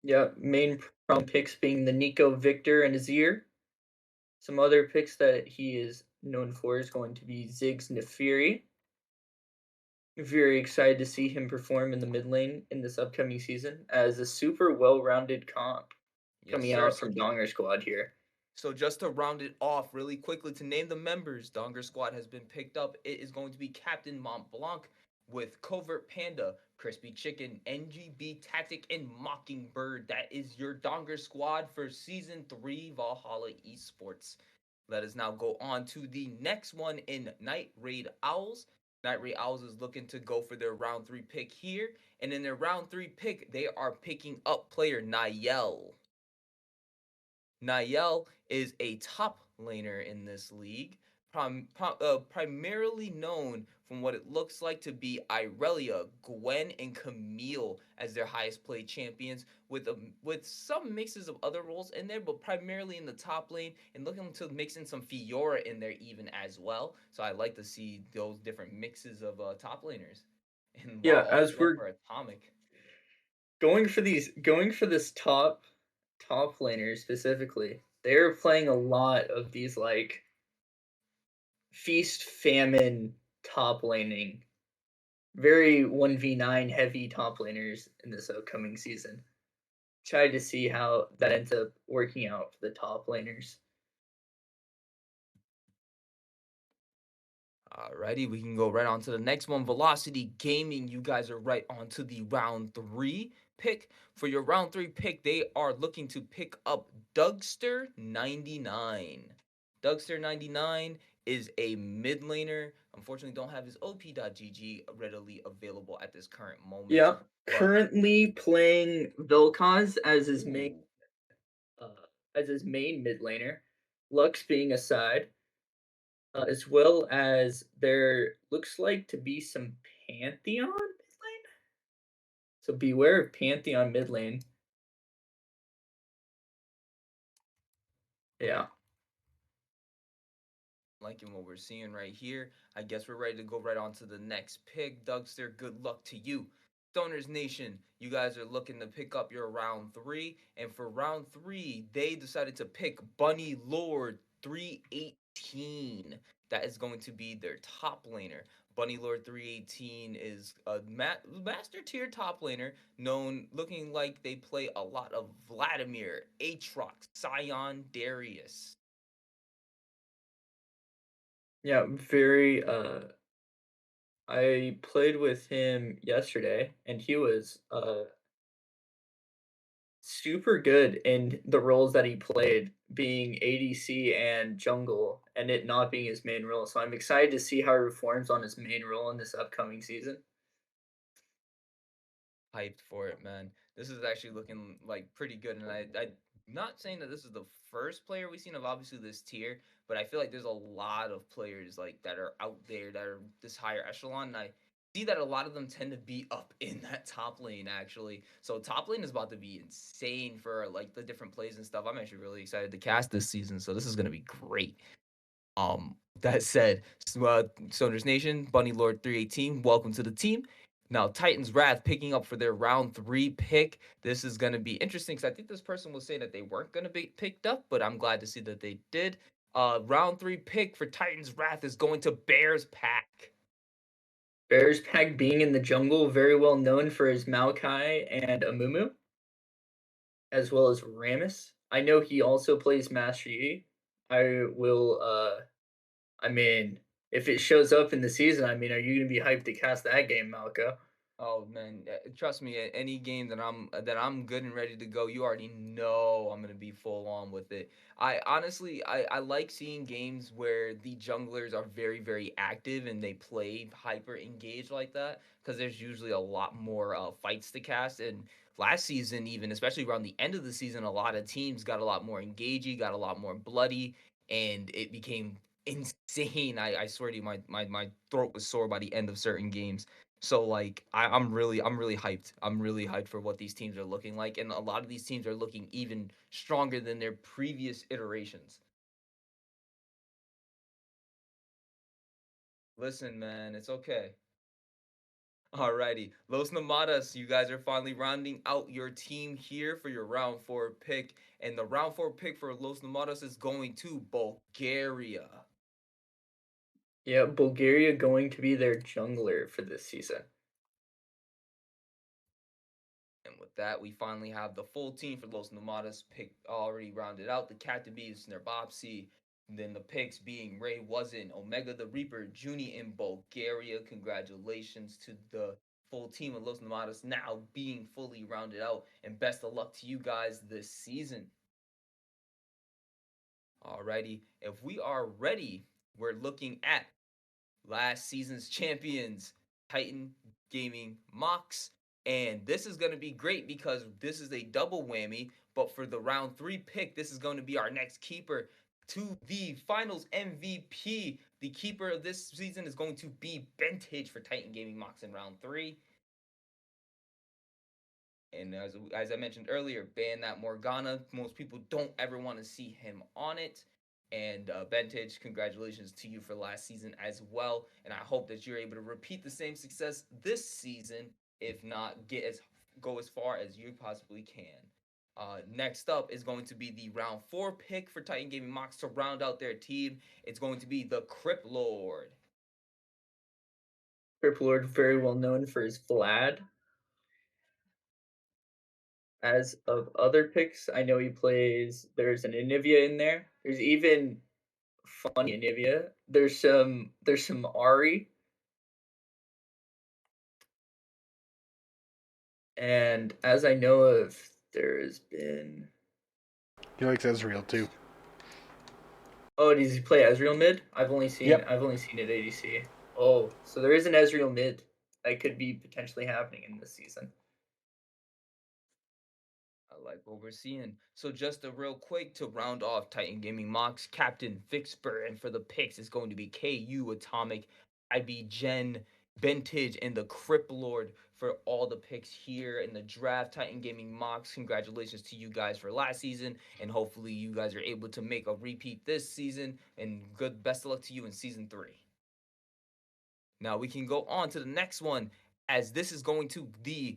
Yeah, main prom picks being the Nico, Victor, and Azir. Some other picks that he is known for is going to be Ziggs Nefiri. Very excited to see him perform in the mid lane in this upcoming season as a super well-rounded comp Yes, coming sir. out from Donger Squad here. So just to round it off really quickly, to name the members, Donger Squad has been picked up. It is going to be Captain Mont Blanc with Covert Panda, Crispy Chicken, NGB Tactic, and Mockingbird. That is your Donger Squad for Season 3 Valhalla Esports. Let us now go on to the next one in Night Raid Owls. Night Raid Owls is looking to go for their round 3 pick here. And in their round 3 pick, they are picking up player Niall. Niall is a top laner in this league, primarily known from what it looks like to be Irelia, Gwen, and Camille as their highest played champions, with some mixes of other roles in there, but primarily in the top lane, and looking to mix in some Fiora in there even as well. So I like to see those different mixes of top laners. And wow, Yeah, all as the way up we're for Atomic. going for this top laner specifically, they're playing a lot of these like feast famine top laning, very 1v9 heavy top laners in this upcoming season. Excited to see how that ends up working out for the top laners. Alrighty, we can go right on to the next one. Velocity Gaming, you guys are right on to the round 3 pick. For your round 3 pick, they are looking to pick up Dougster99. Dougster99 is a mid laner. Unfortunately, don't have his op.gg readily available at this current moment. Yeah, but- currently playing Vilkaz as his main Ooh. mid laner. Lux being a side. As well as there looks like to be some Pantheon mid lane. So beware of Pantheon mid lane. Yeah. Liking what we're seeing right here. I guess we're ready to go right on to the next pick. Dougster, good luck to you. Stoners Nation, you guys are looking to pick up your round 3. And for round 3, they decided to pick Bunny Lord 318. That is going to be their top laner. Bunny Lord 318 is a master tier top laner, known looking like they play a lot of Vladimir, Aatrox, Scion, Darius. Yeah, very I played with him yesterday and he was super good in the roles that he played, being ADC and jungle and it not being his main role. So I'm excited to see how he performs on his main role in this upcoming season. Hyped for it, man. This is actually looking like pretty good, and I'm not saying that this is the first player we've seen of obviously this tier, but I feel like there's a lot of players like that are out there that are this higher echelon. And I see that a lot of them tend to be up in that top lane actually. So top lane is about to be insane for like the different plays and stuff. I'm actually really excited to cast this season, so this is gonna be great. That said, Stoners Nation, Bunny Lord 318, welcome to the team. Now, Titans Wrath picking up for their round 3 pick. This is going to be interesting because I think this person was saying that they weren't going to be picked up, but I'm glad to see that they did. Round 3 pick for Titans Wrath is going to Bears Pack. Bears Pack being in the jungle, very well known for his Maokai and Amumu, as well as Rammus. I know he also plays Master Yi. I will. I mean, if it shows up in the season, I mean, are you gonna be hyped to cast that game, Malco? Oh man, trust me. Any game that I'm good and ready to go, you already know I'm gonna be full on with it. I honestly, I like seeing games where the junglers are very very active and they play hyper engaged like that because there's usually a lot more fights to cast. And last season, even especially around the end of the season, a lot of teams got a lot more engagey, got a lot more bloody, and it became insane. I swear to you, my throat was sore by the end of certain games. So like I'm really hyped. I'm really hyped for what these teams are looking like, and a lot of these teams are looking even stronger than their previous iterations. Listen, man, it's okay. Alrighty, Los Namadas, you guys are finally rounding out your team here for your round four pick, and the round four pick for Los Namadas is going to Bulgaria. Yeah, Bulgaria going to be their jungler for this season. And with that, we finally have the full team for Los Nomadas pick already rounded out. The captain being Snerbopsy. Then the picks being Ray Wasn't, Omega the Reaper, Junie in Bulgaria. Congratulations to the full team of Los Nomadas now being fully rounded out. And best of luck to you guys this season. Alrighty, if we are ready, we're looking at last season's champions, Titan Gaming Mox. And this is going to be great because this is a double whammy. But for the round three pick, this is going to be our next keeper to the finals MVP. The keeper of this season is going to be Bentage for Titan Gaming Mox in round three. And as I mentioned earlier, ban that Morgana. Most people don't ever want to see him on it. And Bentage, congratulations to you for last season as well. And I hope that you're able to repeat the same success this season. If not, go as far as you possibly can. Next up is going to be the round four pick for Titan Gaming Mox to round out their team. It's going to be the Crypt Lord. Crip Lord, very well known for his Vlad. As of other picks, I know he plays. There's an Anivia in there. There's even funny Anivia. There's some Ari, and as I know of, there's been. He likes Ezreal too. Oh, does he play Ezreal mid? Yep. I've only seen it ADC. Oh, so there is an Ezreal mid that could be potentially happening in this season. I like what we're seeing. So just a real quick to round off Titan Gaming Mox, Captain Fixper, and for the picks, it's going to be KU, Atomic, IB Gen, Bentage, and the Crypt Lord for all the picks here in the draft. Titan Gaming Mox, congratulations to you guys for last season, and hopefully you guys are able to make a repeat this season. And good best of luck to you in season 3. Now we can go on to the next one, as this is going to the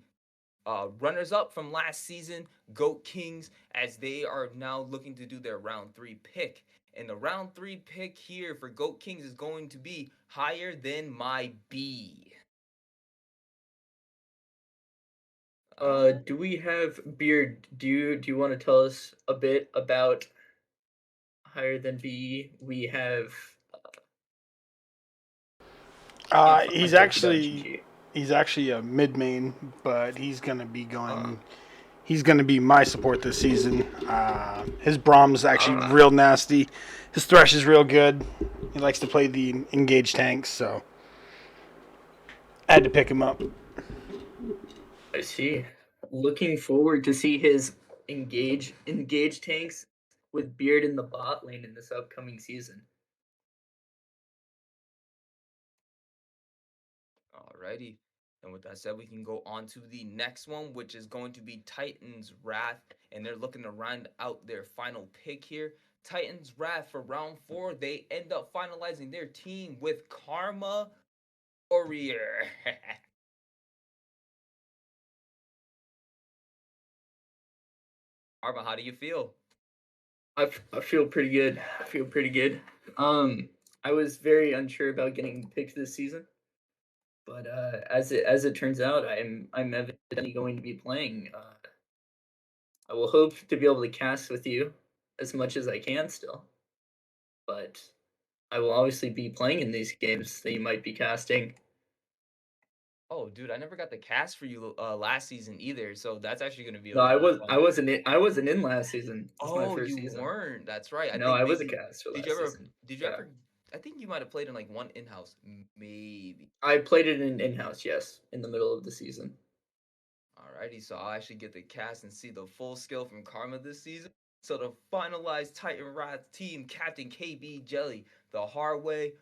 runners up from last season, Goat Kings, as they are now looking to do their round 3 pick. And the round 3 pick here for Goat Kings is going to be higher than my B. Do we have Beard? Do you want to tell us a bit about higher than B? We have can't He's find our production actually sheet. he's actually a mid main, but he's gonna be going. He's gonna be my support this season. His Brahm's actually real nasty. His Thresh is real good. He likes to play the engaged tanks, so I had to pick him up. I see. Looking forward to see his engage tanks with Beard in the bot lane in this upcoming season. Alrighty. And with that said, we can go on to the next one, which is going to be Titans Wrath. And they're looking to round out their final pick here. Titans Wrath for round 4. They end up finalizing their team with Karma Warrior. Karma, how do you feel? I feel pretty good. I feel pretty good. I was very unsure about getting picked this season, but as it turns out, I'm evidently going to be playing I will hope to be able to cast with you as much as I can still, but I will obviously be playing in these games that you might be casting. Oh, dude, I never got the cast for you last season either, so that's actually gonna be a No, really fun. I wasn't in last season. This is my Oh, first you season. weren't. That's right. I No, think I was a maybe cast for did you last ever season. did you Yeah, ever I think you might have played in like one in-house, maybe. I played it in house. Yes, in the middle of the season. Alrighty, so I'll actually get the cast and see the full skill from Karma this season. So the finalized Titan Wrath team, Captain KB Jelly, the hard way,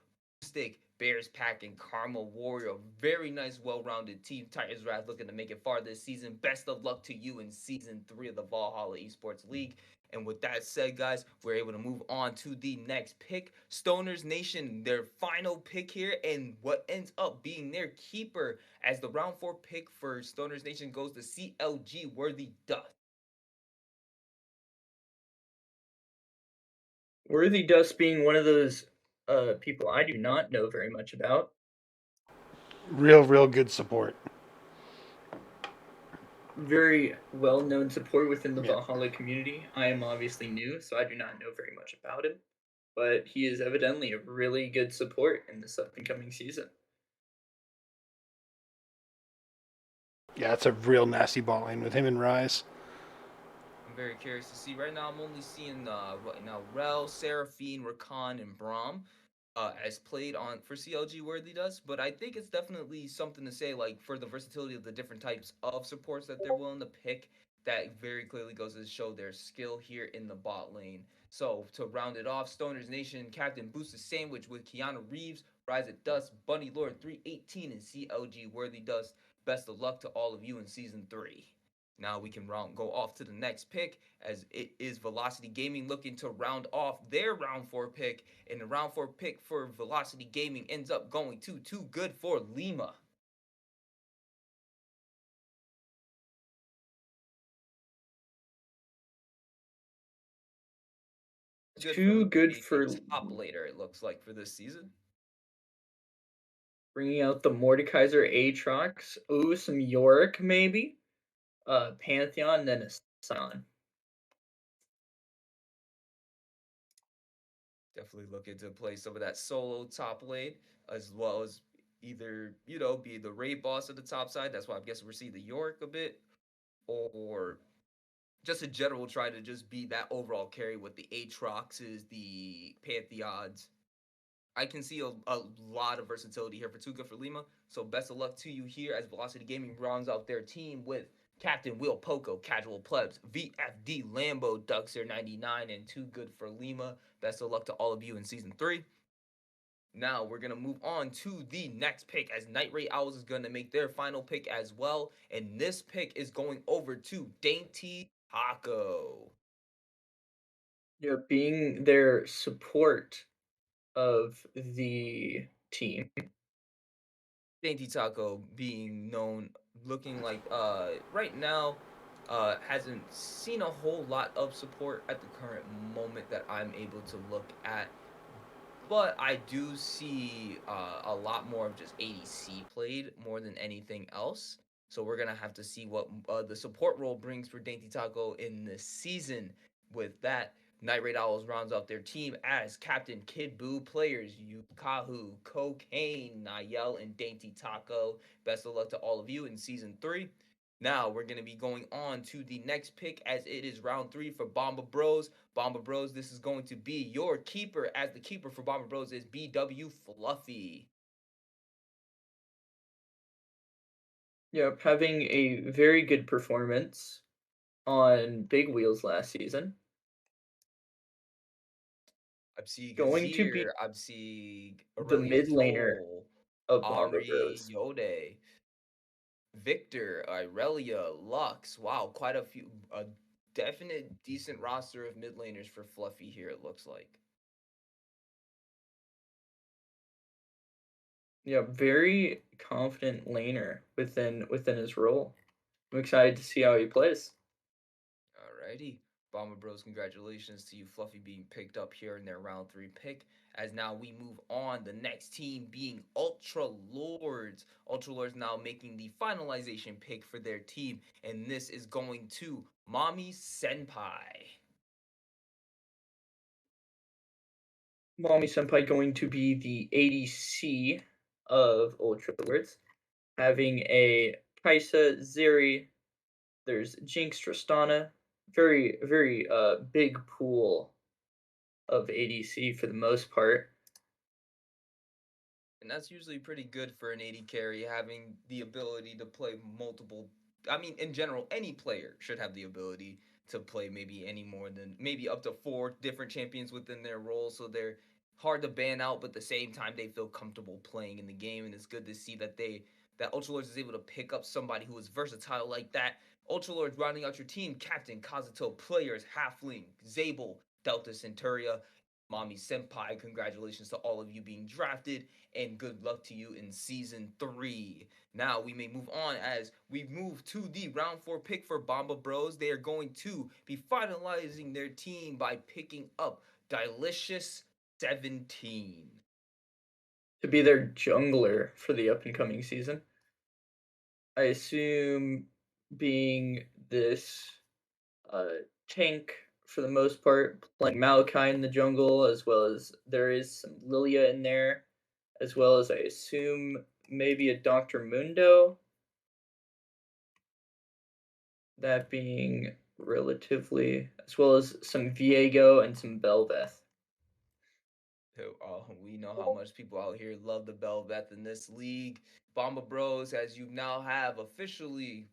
Stick, Bears Pack, and Karma Warrior. Very nice, well-rounded team. Titans Wrath looking to make it far this season. Best of luck to you in season 3 of the Valhalla Esports League. And with that said, guys, we're able to move on to the next pick. Stoners Nation, their final pick here, and what ends up being their keeper as the round 4 pick for Stoners Nation goes to CLG Worthy Dust. Worthy Dust being one of those people I do not know very much about. Real good support. Very well known support within the Yeah. Valhalla community. I am obviously new, so I do not know very much about him, but he is evidently a really good support in this up and coming season. Yeah, it's a real nasty ball lane with him and Rise. I'm very curious to see. Right now, I'm only seeing right now Rel, Seraphine, Rakan, and Braum as played on for CLG Worthy does. But I think it's definitely something to say, like for the versatility of the different types of supports that they're willing to pick. That very clearly goes to show their skill here in the bot lane. So to round it off, Stoners Nation Captain Boosted Sandwich with Keanu Reeves, Rise at Dust, Bunny Lord 318, and CLG Worthy Dust. Best of luck to all of you in season 3. Now we can go off to the next pick as it is Velocity Gaming looking to round off their round 4 pick. And the round 4 pick for Velocity Gaming ends up going to Too Good for Lima. Too good Being for a top later, it looks like, for this season. bringing out the Mordekaiser Aatrox. Ooh, some Yorick maybe. Pantheon, then a Sion. Definitely looking to play some of that solo top lane, as well as either, be the raid boss at the top side. That's why I'm guessing we're seeing the York a bit, or just in general try to just be that overall carry with the Aatroxes, the Pantheons. I can see a lot of versatility here for Too Good for Lima. So best of luck to you here as Velocity Gaming rounds out their team with Captain Will Poco, Casual Plebs, VFD Lambo, Duxer 99, and Too Good for Lima. Best of luck to all of you in season 3. Now we're gonna move on to the next pick as Night Ray Owls is gonna make their final pick as well, and this pick is going over to Dainty Taco. Yeah, being their support of the team. Dainty Taco being known, looking like right now hasn't seen a whole lot of support at the current moment that I'm able to look at, but I do see a lot more of just ADC played more than anything else. So we're gonna have to see what the support role brings for Dainty Taco in this season. With that, Night Raid Owls rounds out their team as Captain Kid Buu players Yukahu, Cocaine, Nayel, and Dainty Taco. Best of luck to all of you in season 3. Now we're going to be going on to the next pick as it is round 3 for Bomba Bros. Bomba Bros, this is going to be your keeper as the keeper for Bomba Bros is BW Fluffy. Yep, having a very good performance on Big Wheels last season. I'm seeing Going to be Gazir, I'm seeing the Aurelion mid laner Sol, of Bomba Omri, Bros. Yode, Victor, Irelia, Lux. Wow, quite a definite decent roster of mid laners for Fluffy here, it looks like. Yeah, very confident laner within his role. I'm excited to see how he plays. Alrighty. Bomber Bros, congratulations to you, Fluffy, being picked up here in their round 3 pick. As now we move on, the next team being Ultra Lords. Ultra Lords now making the finalization pick for their team, and this is going to Mommy Senpai. Mommy Senpai going to be the ADC of Ultra Lords, having a Kaisa, Zeri, there's Jinx, Tristana, very big pool of ADC for the most part. And that's usually pretty good for an AD carry, having the ability to play multiple. I mean, in general, any player should have the ability to play maybe any more than maybe up to 4 different champions within their role. So they're hard to ban out, but at the same time, they feel comfortable playing in the game. And it's good to see that Ultra Lords is able to pick up somebody who is versatile like that. Ultra Lords rounding out your team: Captain, Kazuto, players, Halfling, Zabel, Delta Centuria, Mommy Senpai. Congratulations to all of you being drafted, and good luck to you in season 3. Now we may move on as we move to the round 4 pick for Bomba Bros. They are going to be finalizing their team by picking up Delicious 17 to be their jungler for the up and coming season. I assume being this tank for the most part, playing Malachi in the jungle, as well as there is some Lilia in there, as well as I assume maybe a Dr. Mundo. That being relatively, as well as some Viego and some Belveth. We know how much people out here love the Belveth in this league. Bomba Bros, as you now have officially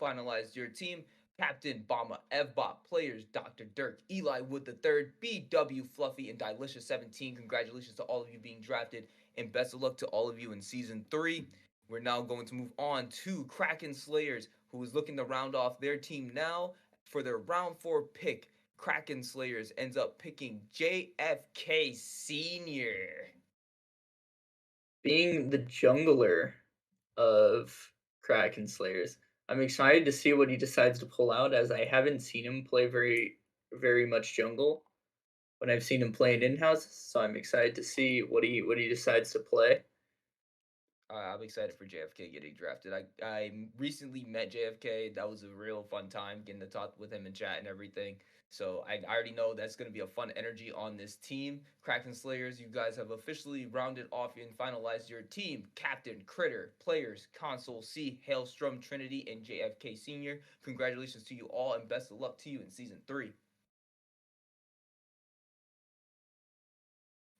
finalized your team: Captain Bomba, Evbot, players Dr. Dirk, Eli Wood III, BW Fluffy, and Delicious 17. Congratulations to all of you being drafted, and best of luck to all of you in season 3. We're now going to move on to Kraken Slayers, who is looking to round off their team now for their round 4 pick. Kraken Slayers ends up picking JFK Senior. Being the jungler of Kraken Slayers, I'm excited to see what he decides to pull out, as I haven't seen him play very much jungle when I've seen him play in in-house. So I'm excited to see what he decides to play. I'm excited for JFK getting drafted. I recently met JFK. That was a real fun time getting to talk with him and chat and everything. So I already know that's going to be a fun energy on this team. Kraken Slayers, you guys have officially rounded off and finalized your team: Captain, Critter, players, Console C, Hailstrom, Trinity, and JFK Senior. Congratulations to you all, and best of luck to you in season 3.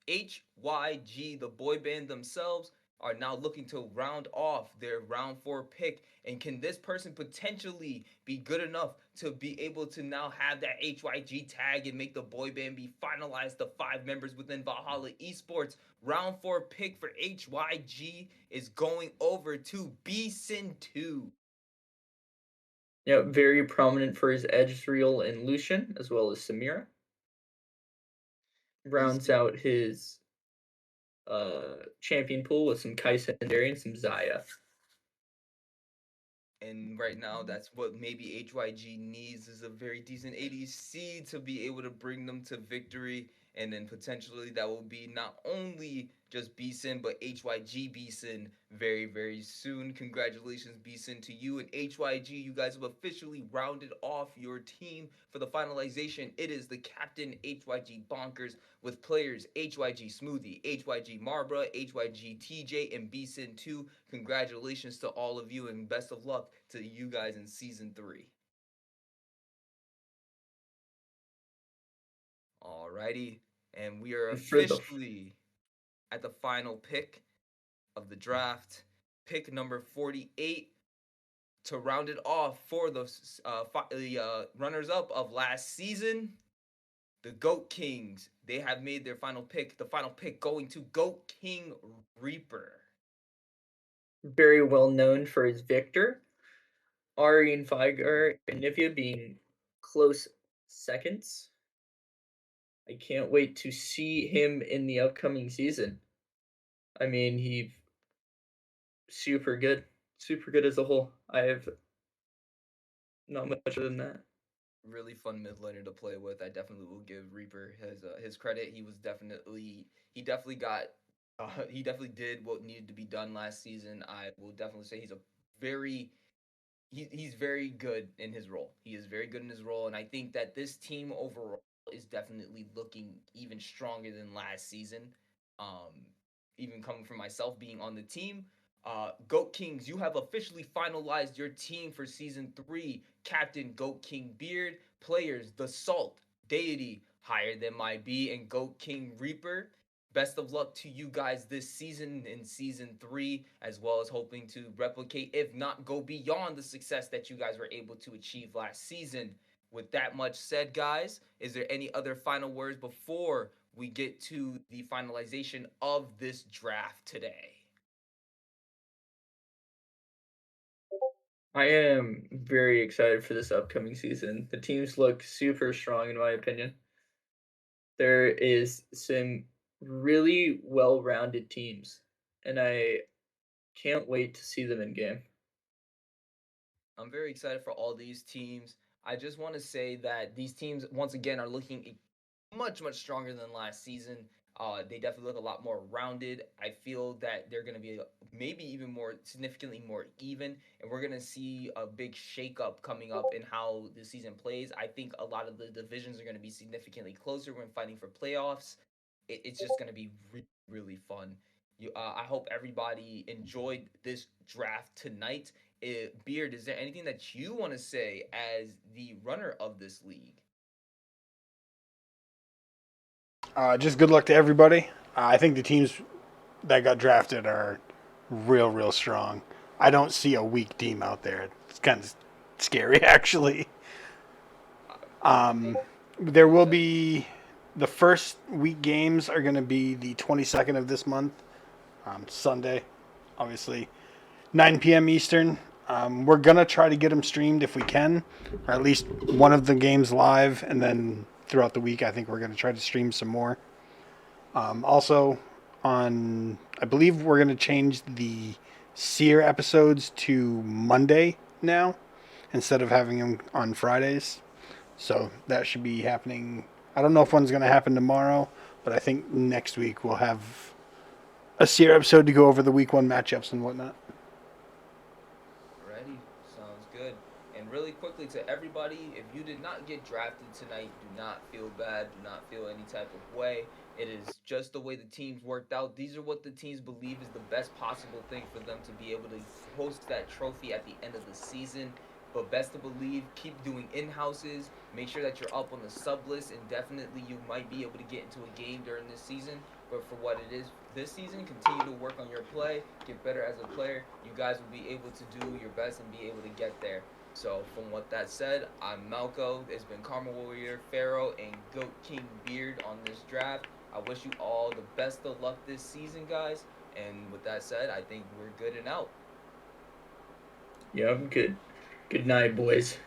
HYG, the boy band themselves, are now looking to round off their round 4 pick. And can this person potentially be good enough to be able to now have that HYG tag and make the boy band be finalized to 5 members within Valhalla Esports? Round 4 pick for HYG is going over to Beeson 2. Yeah, very prominent for his Ezreal and Lucian, as well as Samira. Rounds out his champion pool with some Kaisa and Darian, some Zaya. And right now, that's what maybe HYG needs, is a very decent ADC to be able to bring them to victory. And then potentially that will be not only just Beeson, but HYG Beeson very soon. Congratulations, Beeson, to you and HYG. You guys have officially rounded off your team for the finalization. It is the Captain HYG Bonkers, with players HYG Smoothie, HYG Marbra, HYG TJ, and Beeson 2. Congratulations to all of you, and best of luck to you guys in season 3. Alrighty, and we are And for the officially at the final pick of the draft, pick number 48, to round it off for the runners-up of last season, the Goat Kings. They have made their final pick. The final pick going to Goat King Reaper. very well known for his Victor, Ari and Vigar and Nivea being close seconds. I can't wait to see him in the upcoming season. I mean, he's super good as a whole. I have not much other than that. really fun mid laner to play with. I definitely will give Reaper his credit. He definitely got he definitely did what needed to be done last season. I will definitely say very he's very good in his role. He is very good in his role, and I think that this team overall is definitely looking even stronger than last season. Um, Even coming from myself being on the team, Goat Kings, you have officially finalized your team for season 3. Captain Goat King Beard, players The Salt, Deity, Higher Than My B, and Goat King Reaper. Best of luck to you guys this season in season 3, as well as hoping to replicate, if not go beyond the success that you guys were able to achieve last season. With that much said, guys, is there any other final words before we get to the finalization of this draft today? I am very excited for this upcoming season. The teams look super strong, in my opinion. There is some really well-rounded teams, and I can't wait to see them in game. I'm very excited for all these teams. I just want to say that these teams, once again, are looking much stronger than last season. They definitely look a lot more rounded. I feel that they're going to be maybe even more significantly more even, and we're going to see a big shakeup coming up in how the season plays. I think a lot of the divisions are going to be significantly closer when fighting for playoffs. It's just going to be really fun. I hope everybody enjoyed this draft tonight. Beard, is there anything that you want to say as the runner of this league? Just good luck to everybody. I think the teams that got drafted are real strong. I don't see a weak team out there. It's kind of scary, actually. There will be the first week games are going to be the 22nd of this month, Sunday, obviously, 9 p.m. Eastern. We're going to try to get them streamed if we can, or at least one of the games live, and then throughout the week, I think we're going to try to stream some more. Also, I believe we're going to change the Seer episodes to Monday now, instead of having them on Fridays. So that should be happening. I don't know if one's going to happen tomorrow, but I think next week we'll have a Seer episode to go over the week 1 matchups and whatnot. Ready? Sounds good. And really quickly to everybody, if you did not get drafted tonight, do not feel bad. Do not feel any type of way. It is just the way the teams worked out. These are what the teams believe is the best possible thing for them to be able to host that trophy at the end of the season. But best to believe, keep doing in-houses. Make sure that you're up on the sub list, and definitely you might be able to get into a game during this season. But for what it is this season, continue to work on your play, get better as a player. You guys will be able to do your best and be able to get there. So from what that said, I'm Malco. It's been Karma Warrior, Pharaoh, and Goat King Beard on this draft. I wish you all the best of luck this season, guys. And with that said, I think we're good and out. Yeah, good. Good night, boys.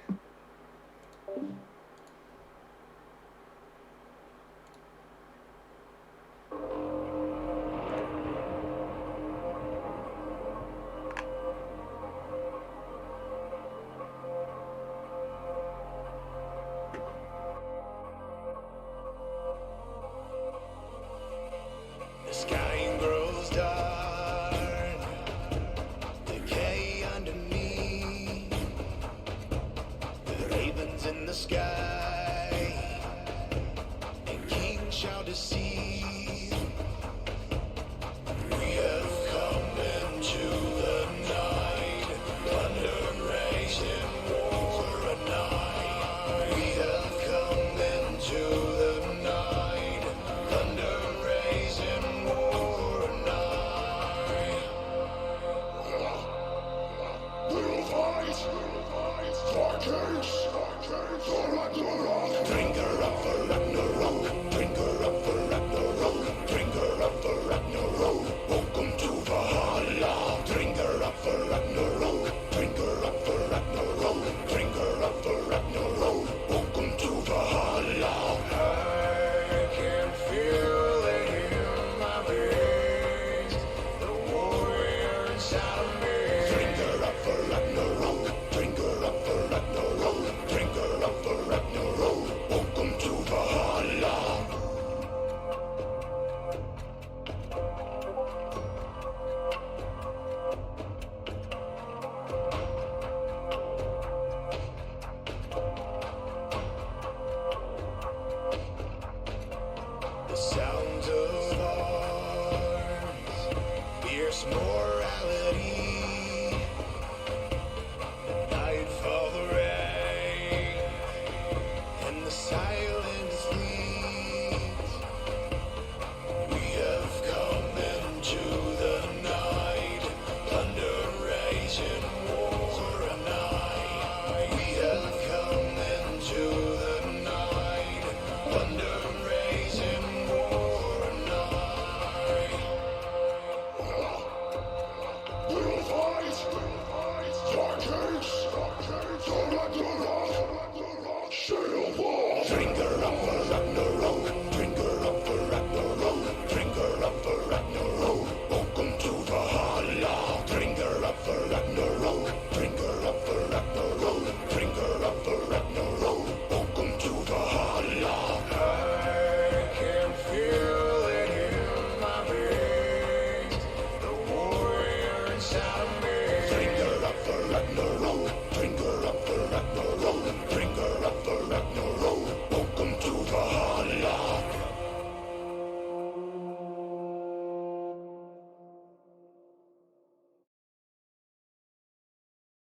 The sky grows dark, decay underneath. The ravens in the sky, and kings shall deceive. We have come into the night, thunder raising war at night. We have come into the night, thunder raising war at night. We'll fight, for kings, don't let the rock drink